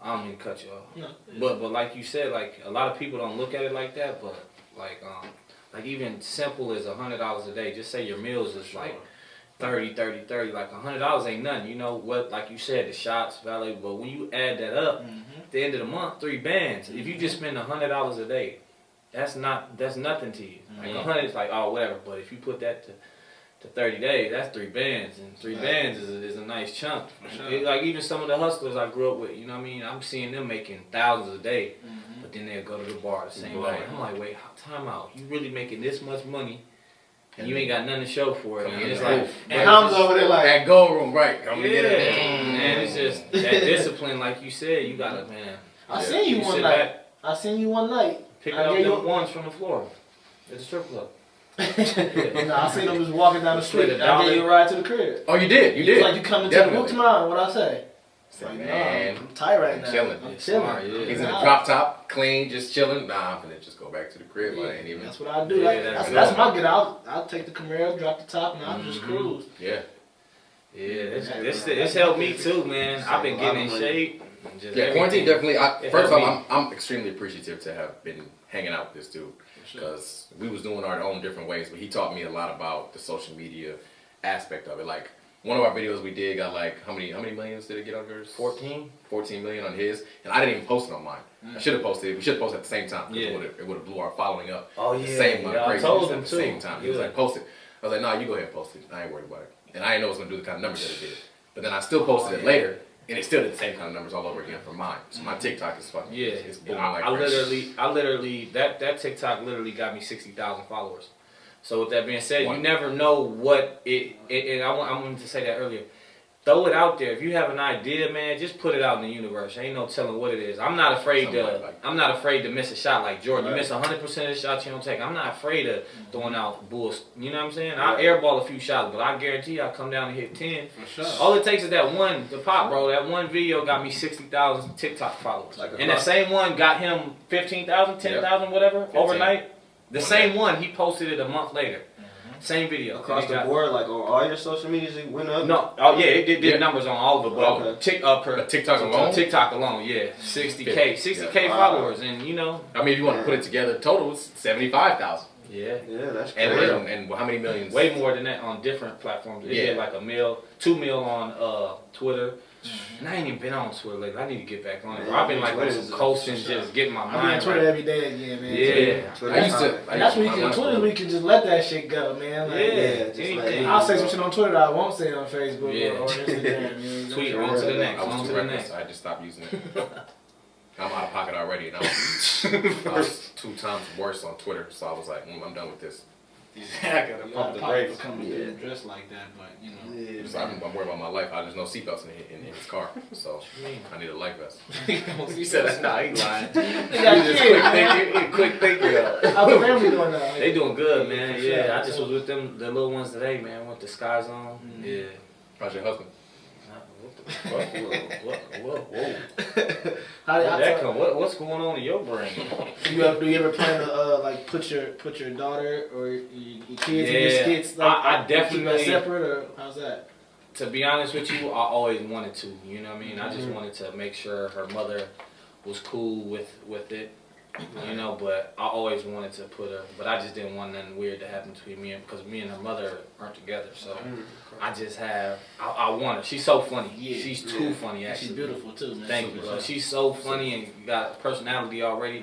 I don't mean to cut you off. No. But like you said, like a lot of people don't look at it like that, but like even simple as $100 a day. Just say your meals is like 30, like $100 ain't nothing. You know what? Like you said, the shots, valet. But when you add that up, at the end of the month, 3 bands. If you just spend $100 a day, that's nothing to you. Like 100 is like, oh, whatever. But if you put that to 30 days, that's 3 bands, and 3 bands is a nice chunk. Sure. Like even some of the hustlers I grew up with, you know what I mean? I'm seeing them making thousands a day, but then they'll go to the bar the same night. I'm like, wait, time out. You really making this much money, and you ain't got nothing to show for it. Come And in it's the like, roof. And I'm over there like, That gold room, right? I'm gonna yeah, get it. man, it's just that discipline, like you said. You gotta, man. I seen you one sit night. back, I seen you one night. pick I up gave them you- ones from the floor at the strip club. No, I seen him just walking down the street. Split a I gave you a ride to the crib. Oh, you did. You He was did. like, you coming to the Definitely. boot tomorrow? What I say? Say, Like, man, nah, I'm tight right now. chilling. I'm It's chilling. smart, yeah. he's in the Nah. drop top, clean, just chilling. Nah, I'm finna just go back to the crib. I ain't even. That's what I do. Yeah, Like, that's that's good. my get out. I'll take the Camaro, drop the top, and I'll just cruise. Yeah. Yeah, it's helped me too, man. I've been getting in shape. and just Yeah, quarantine everything. definitely. It First of helped all, I'm extremely appreciative to have been hanging out with this dude because we was doing our own different ways, but he taught me a lot about the social media aspect of it. Like one of our videos we did got like how many millions did it get on yours? 14. 14 million on his, and I didn't even post it on mine. I should have posted it. We should have posted at the same time. 'Cause Yeah. it would have blew our following up. Oh The yeah, same amount of I crazy told at him the too. same time. He was Yeah. like, post it. I was like, nah, you go ahead and post it. I ain't worried about it. And I didn't know it was gonna do the kind of numbers that it did. But then I still posted it later, and it still did the same kind of numbers all over again for mine. So my TikTok is fucking, Yeah, it's booming I, like I crazy. literally, that TikTok literally got me 60,000 followers. So with that being said, Wow. you never know what it and I wanted to say that earlier. throw it out there. If you have an idea, man, just put it out in the universe. Ain't no telling what it is. I'm not afraid to miss a shot like Jordan. You miss 100% of the shots you don't take. I'm not afraid of throwing out bulls. You know what I'm saying? I airball a few shots, but I guarantee I come down and hit 10. For sure. All it takes is that one, the pop, bro. That one video got me 60,000 TikTok followers. And that same one got him 15,000, 10,000, whatever, 15. Overnight. The same one, he posted it a month later. Same video. Across the board, like on all your social medias, it went up? No. Oh, yeah, it did numbers on all of it. But TikTok alone? TikTok alone, yeah. 60K. 60K followers. And, you know. I mean, if you want to put it together, total is 75,000. Yeah. Yeah, that's crazy. And how many millions? Way more than that on different platforms. It did like 1 mil, 2 mil on Twitter. And I ain't even been on Twitter lately. I need to get back on it. Bro. I've been like on some coasting, just getting my mind I'm on Twitter every day again, man. Yeah. I used to. That's when you can. Twitter, we can just let that shit go, man. Like, anything. I'll say some shit on Twitter that I won't say on Facebook or Instagram. Tweet on to the next. I was too reckless. I just stopped using it. I'm out of pocket already, and I was 2 times worse on Twitter. So I was like, I'm done with this. I gotta pump the brakes. Dressed like that, but you know. So I'm worried about my life. There's no seatbelts in his car, so I need a life vest. You said that's not. He lying. You quick thinker. How's the family doing now? They doing good, man. Yeah, I just was with them, the little ones today, man. With the skies on. Yeah. How's your husband? Whoa. How did that come? What's going on in your brain? Do you ever plan to like put your daughter or your kids in your skits? Like, I definitely separate, or how's that? To be honest with you, I always wanted to. You know what I mean? I just wanted to make sure her mother was cool with it. You know, but I always wanted to put her, but I just didn't want nothing weird to happen between me and, because me and her mother aren't together, so I just have, I want her. She's so funny. She's too funny, actually. She's beautiful too, man. Thank you, bro. She's so funny and got a personality already,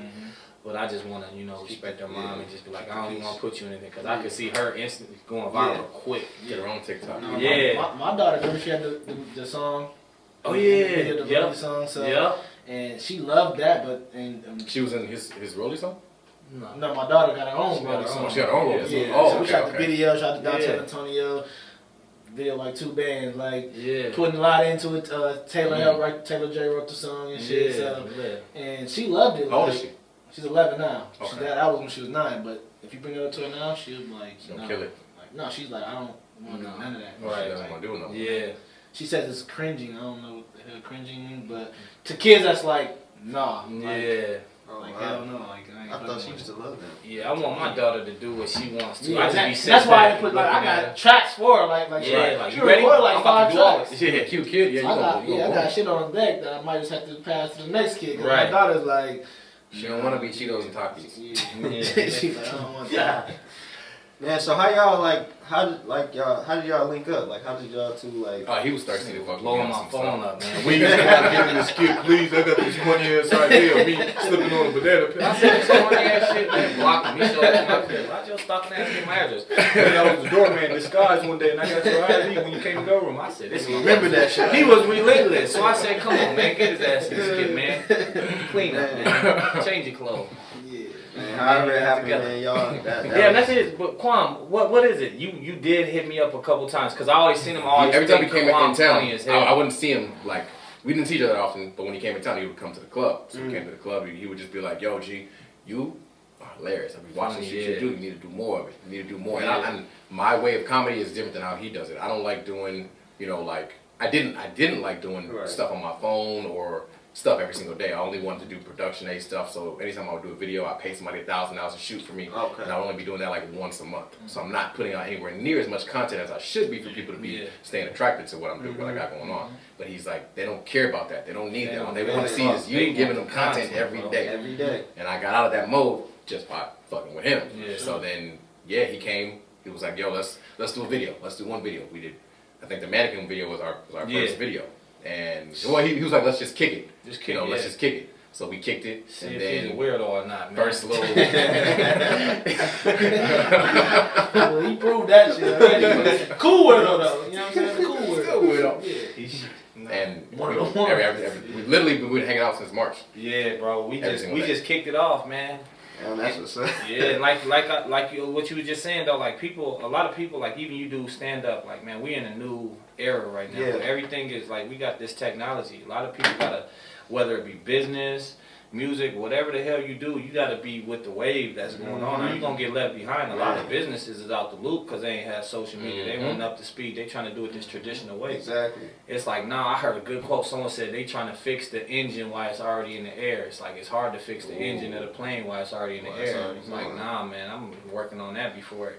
but I just want to, you know, respect her mom and just be like, I don't even want to put you in anything, because I could see her instantly going viral quick. Get her own TikTok. My daughter, remember she had the song? Oh yeah, the song, so and she loved that, but she was in his rollie song. No, my daughter got her own rollie song. She got her own rollie song. Yeah, so we shot the video, shot the Downtown Antonio video, like 2 bands, like putting a lot into it. Taylor J wrote the song and shit. So and she loved it. How old is she? She's 11 now. Okay. That was when she was 9, but if you bring her up to her now, she'll be like, don't kill it. Like, no, she's like, I don't want to do none of that. Right, she doesn't want to do it no more. Yeah. She says it's cringing. I don't know what the hell cringing means, but to kids that's like, nah. Like hell no. Like I thought she used to love that. Yeah, I want my daughter to do what she wants to. Yeah, that's why I put like I got tracks for her. Like like she you ready? Like 5 tracks. Yeah, cute kid. Yeah, I got shit on deck that I might just have to pass to the next kid. Cause my daughter's like, she don't want to be Cheetos and Takis. Yeah. She's like, I don't want that. Man, so how y'all how did y'all link up? Like, how did y'all two like? Oh, he was thirsty to fuck blowing my phone up, man. We used to have to give him the skit, please. I got this money inside here. Me slipping on a banana peel. I said some funny ass shit, man. Blocked him. He showed up to my crib. I just stalking ass get my address. And I was the doorman disguised one day, and I got your ID when you came to the room. I said, this Remember that shit? He was relentless, so I said, come on, man, get his ass in this skit, man. Clean up, man. Change your clothes. Man, however it happened, man, y'all. That's it. But Kwame, what is it? You did hit me up a couple times because I always seen him. Every time he came in town, I wouldn't see him like we didn't see each other often. But when he came in town, he would come to the club. So he came to the club, he would just be like, "Yo, G, you are hilarious. I've been watching the shit you do. You need to do more of it. You need to do more." And my way of comedy is different than how he does it. I don't like doing, you know, like I didn't like doing stuff on my phone or stuff every single day. I only wanted to do production A stuff, so anytime I would do a video, I pay somebody $1,000 to shoot for me, and I would only be doing that like once a month. So I'm not putting out anywhere near as much content as I should be for people to be staying attracted to what I'm doing, what I got going on. But he's like, they don't care about that. They don't need that. All they want to see is you giving them content every day. Every day. And I got out of that mode just by fucking with him. So then, he came. He was like, yo, let's do a video. Let's do one video. We did. I think the mannequin video was our first video. And he was like, let's just kick it. Let's just kick it. So we kicked it. See and if then he's a weirdo or not, man. First little. Well, he proved that shit already. Cool weirdo though. You know what I'm saying? Cool weirdo. Still weirdo. Yeah. And we literally been hanging out since March. Yeah, bro. We just kicked it off, man. Yeah, that's what's up. Yeah, what you were just saying though, like a lot of people, like even you do stand up, like man, we in a new era right now. Yeah. Everything is like we got this technology. A lot of people gotta, whether it be business, music, whatever the hell you do, you gotta be with the wave that's going on. Or you gonna get left behind. A lot of businesses is out the loop because they ain't had social media. They weren't up to speed. They trying to do it this traditional way. Exactly. It's like, nah, I heard a good quote. Someone said they trying to fix the engine while it's already in the air. It's like it's hard to fix the engine of the plane while it's already in the air. It's like, nah, man, I'm working on that before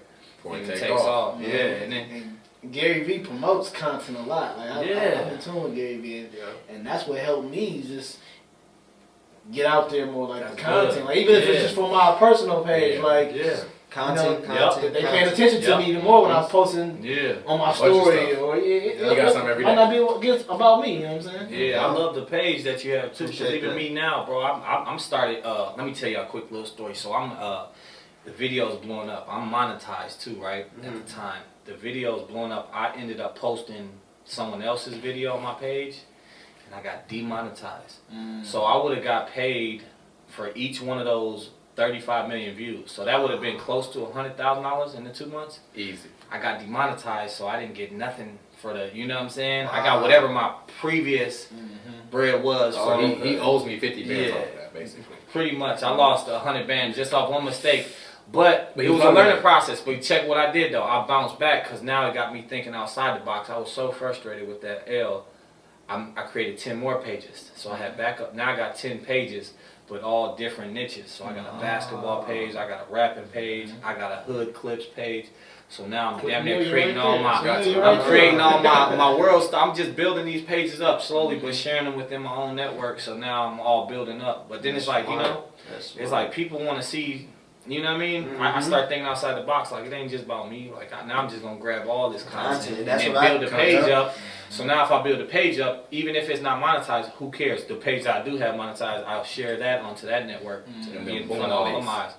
it takes off. Yeah, and then. Gary Vee promotes content a lot. Like I'm in tune with Gary Vee, and that's what helped me just get out there more. Like the content, like even if it's just for my personal page, like content. They paying attention to me even more when I'm posting on my story or you got something every day. Might not be about me. You know what I'm saying? Yeah, I love the page that you have too. Because even me now, bro, I'm started. Let me tell you a quick little story. So I'm the video's blowing up. I'm monetized too, right? At the time. The video's blowing up. I ended up posting someone else's video on my page, and I got demonetized. So I would have got paid for each one of those 35 million views. So that would have been close to $100,000 in the 2 months. Easy. I got demonetized, so I didn't get nothing for the, you know what I'm saying? I got whatever my previous bread was. So he owes me 50 bands off that, basically. Pretty much. I lost 100 bands just off one mistake. But it was a learning process. But check what I did though. I bounced back because now it got me thinking outside the box. I was so frustrated with that L. I created 10 more pages. So I had backup. Now I got 10 pages, but all different niches. So I got a basketball page. I got a rapping page. I got a hood clips page. So now I'm damn near creating all my. I'm creating all my world stuff. I'm just building these pages up slowly, but sharing them within my own network. So now I'm all building up. But then it's like, you know, it's like people want to see. You know what I mean? I start thinking outside the box. Like, it ain't just about me. Like, now I'm just going to grab all this content and then build the page up. So now if I build the page up, even if it's not monetized, who cares? The page that I do have monetized, I'll share that onto that network to be in front of all of mine.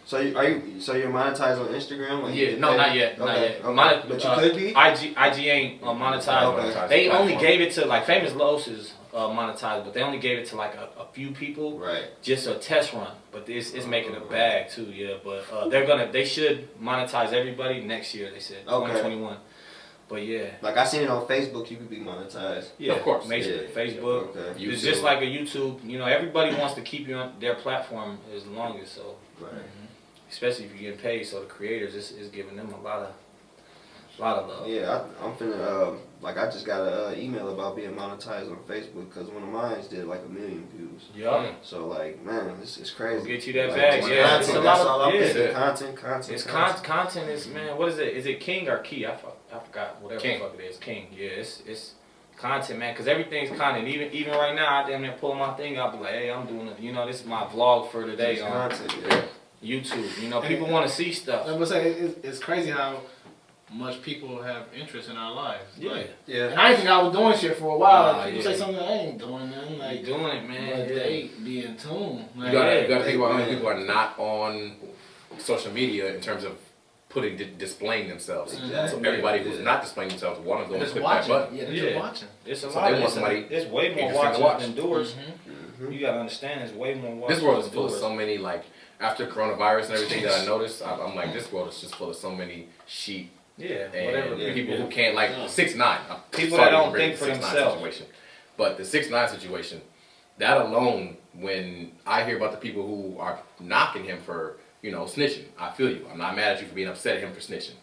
So you're monetized on Instagram? Like yeah, no, not yet. Not yet. But you could be? IG ain't monetized. They only gave it to, like, Famous Los is monetized, but they only gave it to, like, a few people. Right. Just a test run. But it's making a bag, too, But they should monetize everybody next year, they said, 2021. But, yeah. Like, I seen it on Facebook, you could be monetized. Yeah, of course. Facebook. It's just like a YouTube. You know, everybody wants to keep you on their platform as long as so. Right. Especially if you're getting paid, so the creators is giving them a lot of love. Yeah, I'm finna, like I just got an email about being monetized on Facebook because one of mine did like 1 million views. Yeah. So like, man, it's crazy. We'll get you that like, bag. Yeah, it's a lot of content. It's content is, man. What is it? Is it King or Key? I forgot. Whatever the fuck it is. King. Yeah, it's content, man. Because everything's content. Even right now, I damn near pull my thing out. Be like, hey, I'm doing it. You know, this is my vlog for today on YouTube. You know, people want to see stuff. I was say it's crazy how much people have interest in our lives. Yeah. Like, and I didn't think I was doing shit for a while. Like, people say something I ain't doing nothing. Like, doing it, man. But they be in tune. Like, you gotta think about how many people are not on social media in terms of displaying themselves. Exactly. So everybody who's not displaying themselves want to go and click that button. Yeah, they're watching. It's a so lot. They want somebody. It's way more watching than doers. You gotta understand, it's way more watching. This world is full of so many, like, after coronavirus and everything that I noticed, I'm like, this world is just full of so many sheep. Yeah, and whatever. People who can't, like, 6ix9ine. People that don't think for themselves. Situation. But the 6ix9ine situation, that alone, when I hear about the people who are knocking him for, you know, snitching, I feel you. I'm not mad at you for being upset at him for snitching.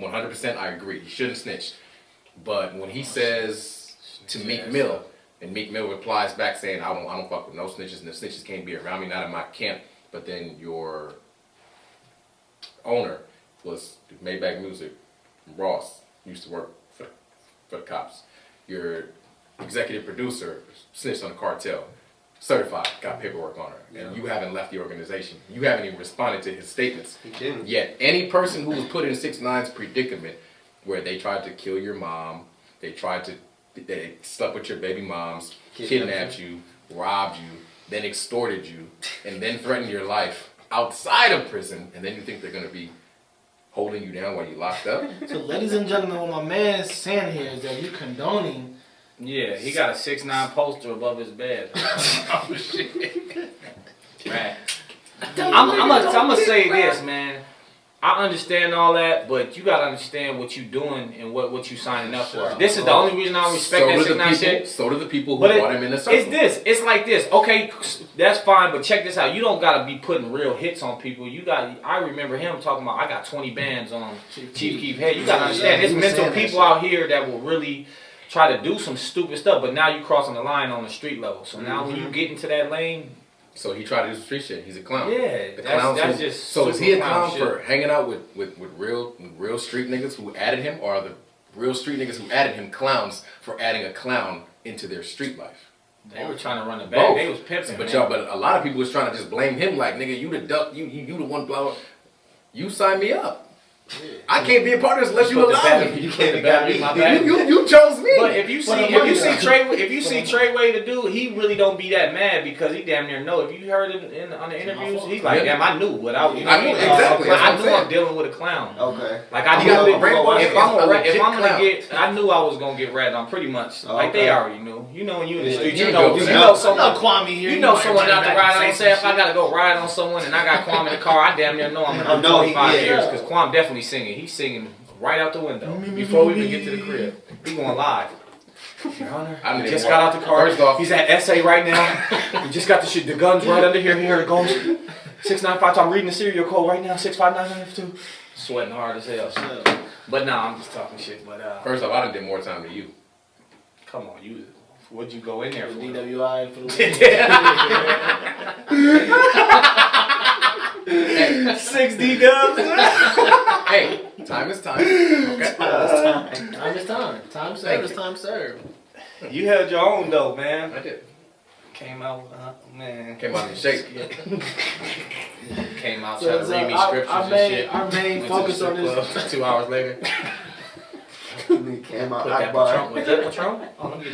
100% I agree. He shouldn't snitch. But when he says to Meek Mill, and Meek Mill replies back saying, I don't fuck with no snitches, and the snitches can't be around me, not in my camp. But then your owner was Maybach Music. Ross used to work for the cops. Your executive producer snitched on the cartel, certified, got paperwork on her, and you haven't left the organization. You haven't even responded to his statements. Yet any person who was put in 6ix9ine's predicament, where they tried to kill your mom, they slept with your baby moms, kidnapped you, robbed you, then extorted you, and then threatened your life outside of prison, and then you think they're going to be holding you down while you're locked up? So, ladies and gentlemen, what my man is saying here is that you condoning. Yeah, he got a 6ix9ine poster above his bed. Oh shit! Right. I'm gonna say this, man. I understand all that, but you gotta understand what you doing and what you signing up for. This is the only reason I don't respect that 6ix9ine shit. So do the people who brought him in the circle. It's like this. Okay, that's fine, but check this out. You don't gotta be putting real hits on people. I remember him talking about, I got 20 bands on Chief Keef Head. You gotta understand, there's mental people out here that will really try to do some stupid stuff, but now you crossing the line on the street level. So now when you get into that lane. So he tried to do some street shit. He's a clown. Yeah, that's just. So is he a clown for hanging out with real street niggas who added him, or are the real street niggas who added him clowns for adding a clown into their street life? They were trying to run it back. Both. They was pimping. But a lot of people was trying to just blame him. Like, nigga, you the duck. You the one blower. You signed me up. Yeah. I can't be a part of this unless you allow me. You can't be my back. You chose me. But if you see Treyway the dude, he really don't be that mad because he damn near know. If you heard it on the interviews, he's like, damn, I knew without. You know, exactly. I knew I'm dealing with a clown. Okay. Like I knew if I'm gonna get, I knew I was gonna get ratted on pretty much. Like they already knew. You know when you in the street, you know someone. Kwame here. You know someone out to ride on. Say if I gotta go ride on someone and I got Kwame in the car, I damn near know I'm gonna do 25 years because Kwame definitely singing. He's singing right out the window before we even get to the crib. He going live. Your Honor, I just got out the car. He's at SA right now. He just got the guns right under here. Here it goes. 695. I'm reading the serial code right now. 65992. Sweating hard as hell. But nah, I'm just talking shit. But first off, I done did more time than you. Come on, what'd you go in there for? DWI for the Hey, 6D dubs. Hey, time is time. Okay. Time is time. Time served is time served. You held your own though, man. I did. Came out, man. Came out in shape. Came out trying to read me scriptures and shit. Our main focus on this. 2 hours later. Came out. Was that Patron? Oh, let me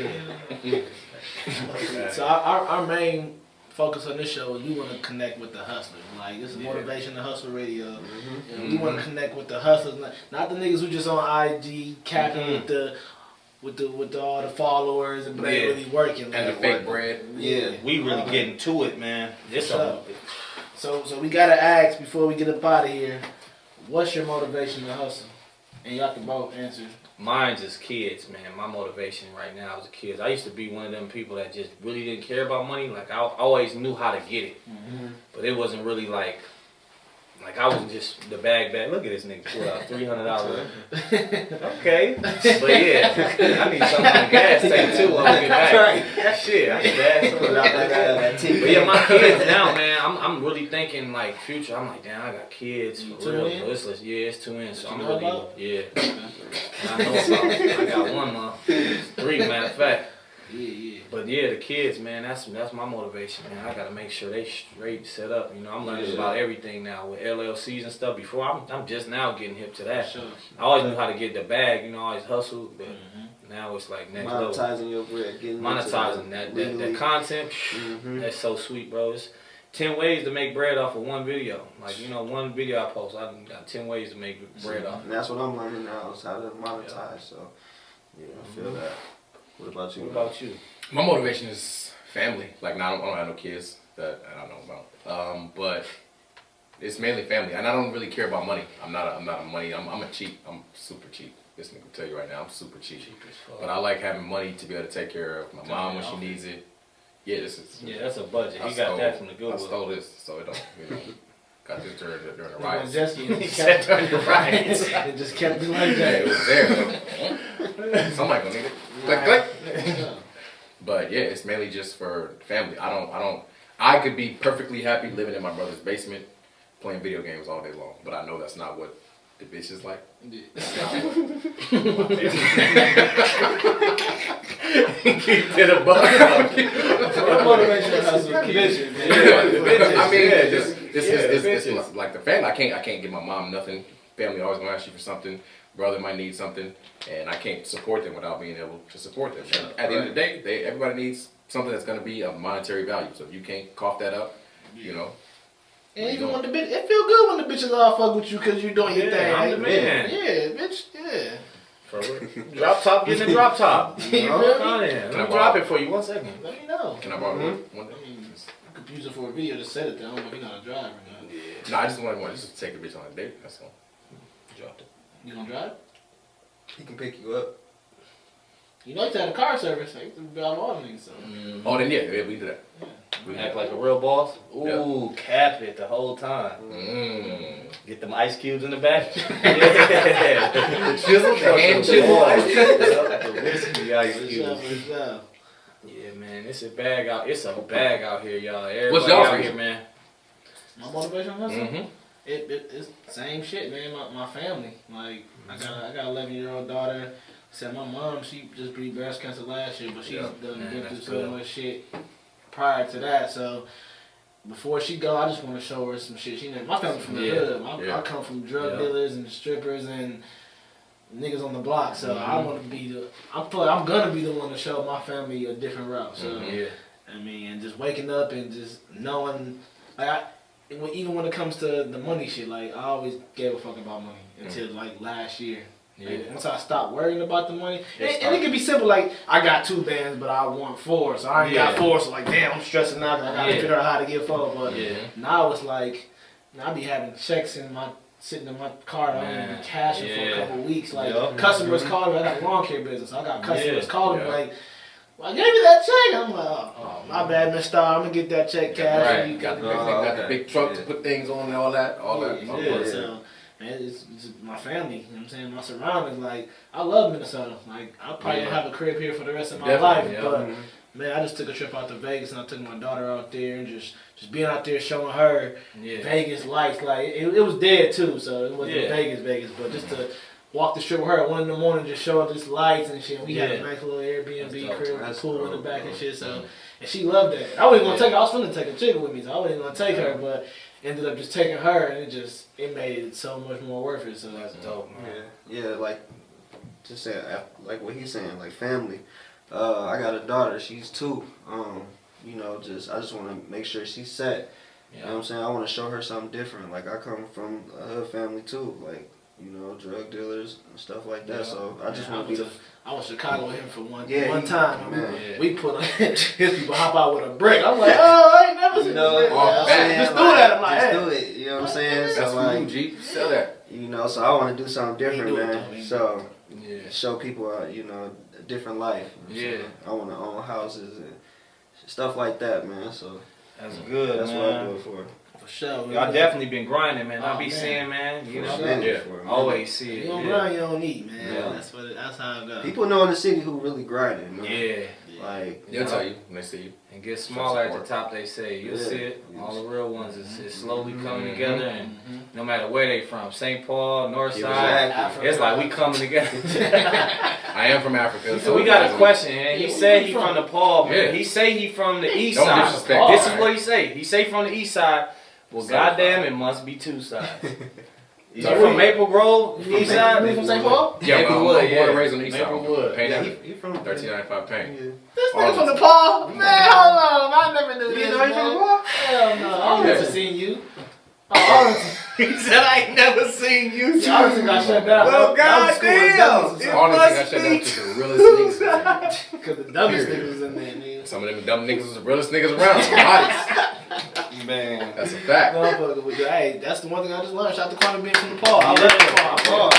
get it. So our main focus on this show is we want to connect with the hustlers. Like, this is Motivation to Hustle Radio. And we want to connect with the hustlers, not the niggas who just on IG capping with all the followers and they really working. And the fake bread. Yeah, we really getting to it, man. So we gotta ask before we get up out of here, what's your motivation to hustle? And y'all can both answer. Mine's just kids, man. My motivation right now is the kids. I used to be one of them people that just really didn't care about money. Like, I always knew how to get it. But it wasn't really like I was just the bag. Look at this nigga pull out $300. Okay. But yeah, I need something on the gas tank too when I get back. Shit, I gas. But yeah, my kids now, man, I'm really thinking like future. I'm like, damn, I got kids for real. It's 2 in. So I'm really, I know about it. I got one, 3, matter of fact. Yeah. But yeah, the kids, man, that's my motivation, man. I gotta make sure they straight set up. You know, I'm learning about everything now with LLCs and stuff. Before I'm just now getting hip to that. Sure. I always knew how to get the bag, you know, I always hustled, but now it's like next level. Monetizing your bread, monetizing that content. That's so sweet, bro. It's 10 ways to make bread off of one video. Like, you know, one video I post, I got 10 ways to make bread off. And that's what I'm learning now is how to monetize. So yeah, I feel that. What about you? My motivation is family. Like, I don't have no kids that I don't know about. But it's mainly family, and I don't really care about money. I'm not a money. I'm a cheap. I'm super cheap. This nigga will tell you right now, I'm super cheap. But I like having money to be able to take care of my mom when she needs it. Yeah, this is. Yeah, that's a budget. He got that from the Goodwill. I stole this, so it don't. You know, got this during the riots. During the riots. It just kept me like that. Yeah, it was there. Somebody gonna need it. Click, click. But yeah, it's mainly just for family. I could be perfectly happy living in my brother's basement, playing video games all day long. But I know that's not what the bitch is like. Keep to the buck. I mean, it's like the family. I can't give my mom nothing. Family always gonna ask you for something. Brother might need something, and I can't support them without being able to support them. And at the end of the day, everybody needs something that's going to be of monetary value. So if you can't cough that up, you know. And even when the bitch, it feel good when the bitches all fuck with you because you doing your thing. I'm the man. Yeah, bitch. Yeah. For real. Drop top, get in the drop top. Really? Let me drop it for you. 1 second. Let me know. Can I borrow one? You can use it for a video, just set it there. I don't know if you know how to drive or not. No, I just want to take a bitch on a date. That's all. Dropped it. You gonna drive? He can pick you up. You know, you had a car service. I used to drive all the niggas. So. Oh, then yeah, we do that. We act like a real boss. Ooh, cap it the whole time. Get them ice cubes in the back. Yeah. The chisel, the hand chisel. The whiskey ice cubes. Yeah, man, it's a bag out. It's a bag out here, y'all. Everybody What's y'all out here, man? My motivation hustle? Mm-hmm. It's same shit, man. My family. Like, I got an 11-year-old daughter. Said my mom, she just beat breast cancer last year, but she's been through so much shit prior to that. So before she go, I just want to show her some shit. My family from the hood. I come from drug dealers and strippers and niggas on the block. So I want to be I'm gonna be the one to show my family a different route. So I mean, and just waking up and just knowing, like even when it comes to the money shit, like I always gave a fuck about money until like last year. Like, once I stopped worrying about the money, and it can be simple, like, I got 2 bands, but I want 4, so I ain't got 4, so like, damn, I'm stressing out, I gotta figure out how to get 4, but now it's like, I be having checks sitting in my car, I don't even be cashing for a couple weeks, like, customers call me, I got a lawn care business, I got customers calling me, like, well, I gave you that check, I'm like, oh my bad, Mr. Star, I'm gonna get that check cash. Right, got the big truck to put things on and all that. So, man, it's my family, you know what I'm saying? My surroundings, like, I love Minnesota. Like, I probably don't have a crib here for the rest of my life, but, man, I just took a trip out to Vegas and I took my daughter out there and just being out there showing her Vegas lights. Like, it was dead, too, so it wasn't Vegas, but just to walk the strip with her at 1 in the morning, just show her just lights and shit. We had a nice little Airbnb crib with a pool in the back and shit, so, and she loved that. I wasn't gonna take her, I was gonna take a chick with me, so I wasn't gonna take her, but ended up just taking her, and it made it so much more worth it. So that's dope, man. Yeah, like just saying, like what he's saying, like family. I got a daughter. She's 2. You know, I just want to make sure she's set. You know what I'm saying? I want to show her something different. Like, I come from a hood family too. Like, you know, drug dealers and stuff like that. So I just want to be I was in Chicago with him for one time. Man. We put his people hop out with a brick. I'm like, oh, I ain't never seen that. Just do that. I'm like, just do it. You know what I'm saying? That's so like, you, G. Sell that. You know, so I want to do something different, man. So show people, you know, a different life. I want to own houses and stuff like that, man. So that's good. That's man. what I do it for. Sure, y'all definitely been grinding, man. I be seeing, man. You know, always see it. You don't grind, you don't eat, man. That's how it goes. People know in the city who really grinding. Man. Yeah. Like they'll tell you when they see you. And get smaller at the top, they say. You'll see it. All the real ones is slowly coming together, and no matter where they from, St. Paul, North Side, it's like we coming together. I am from Africa. So we got a question, man. He said he from the Paul, man. He say he from the east side. This is what he say. He say from the east side. Well, goddamn, it must be 2 sides. You from Maple Grove, east side? You from St. Paul? Yeah, I'm born and raised on the east side. Maplewood. He from 1395 Pain. This nigga from the Paul? Man, hold on. I never knew this. You know he from the Paul? Hell no. I never seen you. He said I ain't never seen you. Arlington got shut down. Well, goddamn. Arlington got shut down because the realest niggas. Because the dumbest niggas was in there, nigga. Some of them dumb niggas was the realest niggas around. Bodies. Man, that's a fact. Hey, that's the one thing I just learned. Shout out to Kwame being from the Paul. I love the Paul.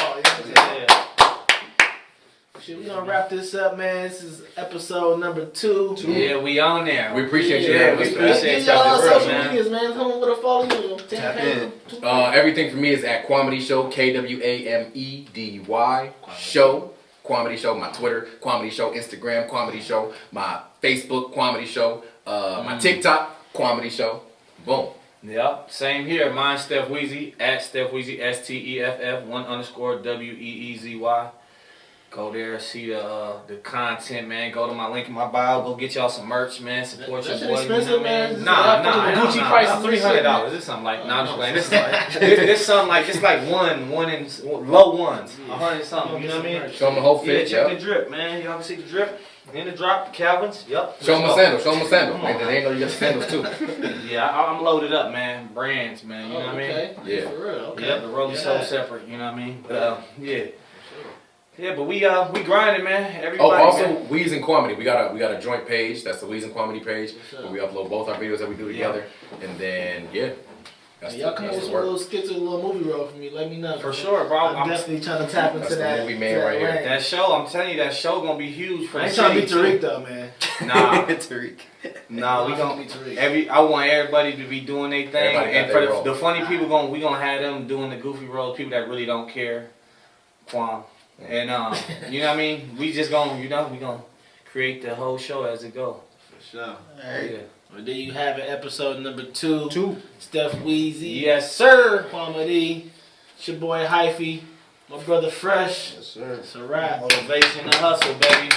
Shit, we gonna wrap this up, man. This is episode number 2. Yeah, we on there. We appreciate you. Yeah, we appreciate y'all. Social man. medias, man. Tell them where to follow you. Tap in. Everything for me is at Kwamedy Show. KWAMEDY Show. Kwamedy Show. My Twitter. Kwamedy Show. Instagram. Kwamedy Show. My Facebook. Kwamedy Show. My TikTok. Kwamedy Show. Boom. Yep. Same here. Mine's Steff Weezy at Steff Weezy STEFF 1_WEEZY. Go there, see the content, man. Go to my link in my bio. Go get y'all some merch, man. Support your boy. Expensive, man. Nah. Gucci prices, $300. This something like this something like it's like one in low ones. 100 something. You know what I mean? Show them the whole fit. Yeah, check the drip, man. Y'all can see the drip. In the drop, the Calvins. Yep. Show them a sandal. Show them a sandal. Man, they know you got sandals too. Yeah, I'm loaded up, man. Brands, man. You know what I mean? Yeah. For real. Okay. Yeah, the Rollie sold separate. You know what I mean? But yeah. Yeah, but we grinding, man. Oh, Everybody. also man. Weezy and Kwame. We got a joint page. That's the Weezy and Kwame page where we upload both our videos that we do together. And then that's y'all come up with some little skits or a little movie role for me. Let me know. For sure, bro. I'm definitely trying to tap into that. Movie man right here. That show, I'm telling you, that show gonna be huge for I ain't the trying to city, beat Tariq though, man. Nah, Tariq. nah, we gonna beat Tariq. I want everybody to be doing their thing, Everybody and got for their role. the funny people, we gonna have them doing the goofy roles. People that really don't care, Kwame, and you know what I mean. We just gonna, we gonna create the whole show as it go. For sure. Yeah. Well, there you have it, episode number 2. Steff Weezy. Yes, sir. Kwame D. It's your boy HypHy. My brother Fresh. Yes, sir. It's a wrap. Motivation and hustle, baby.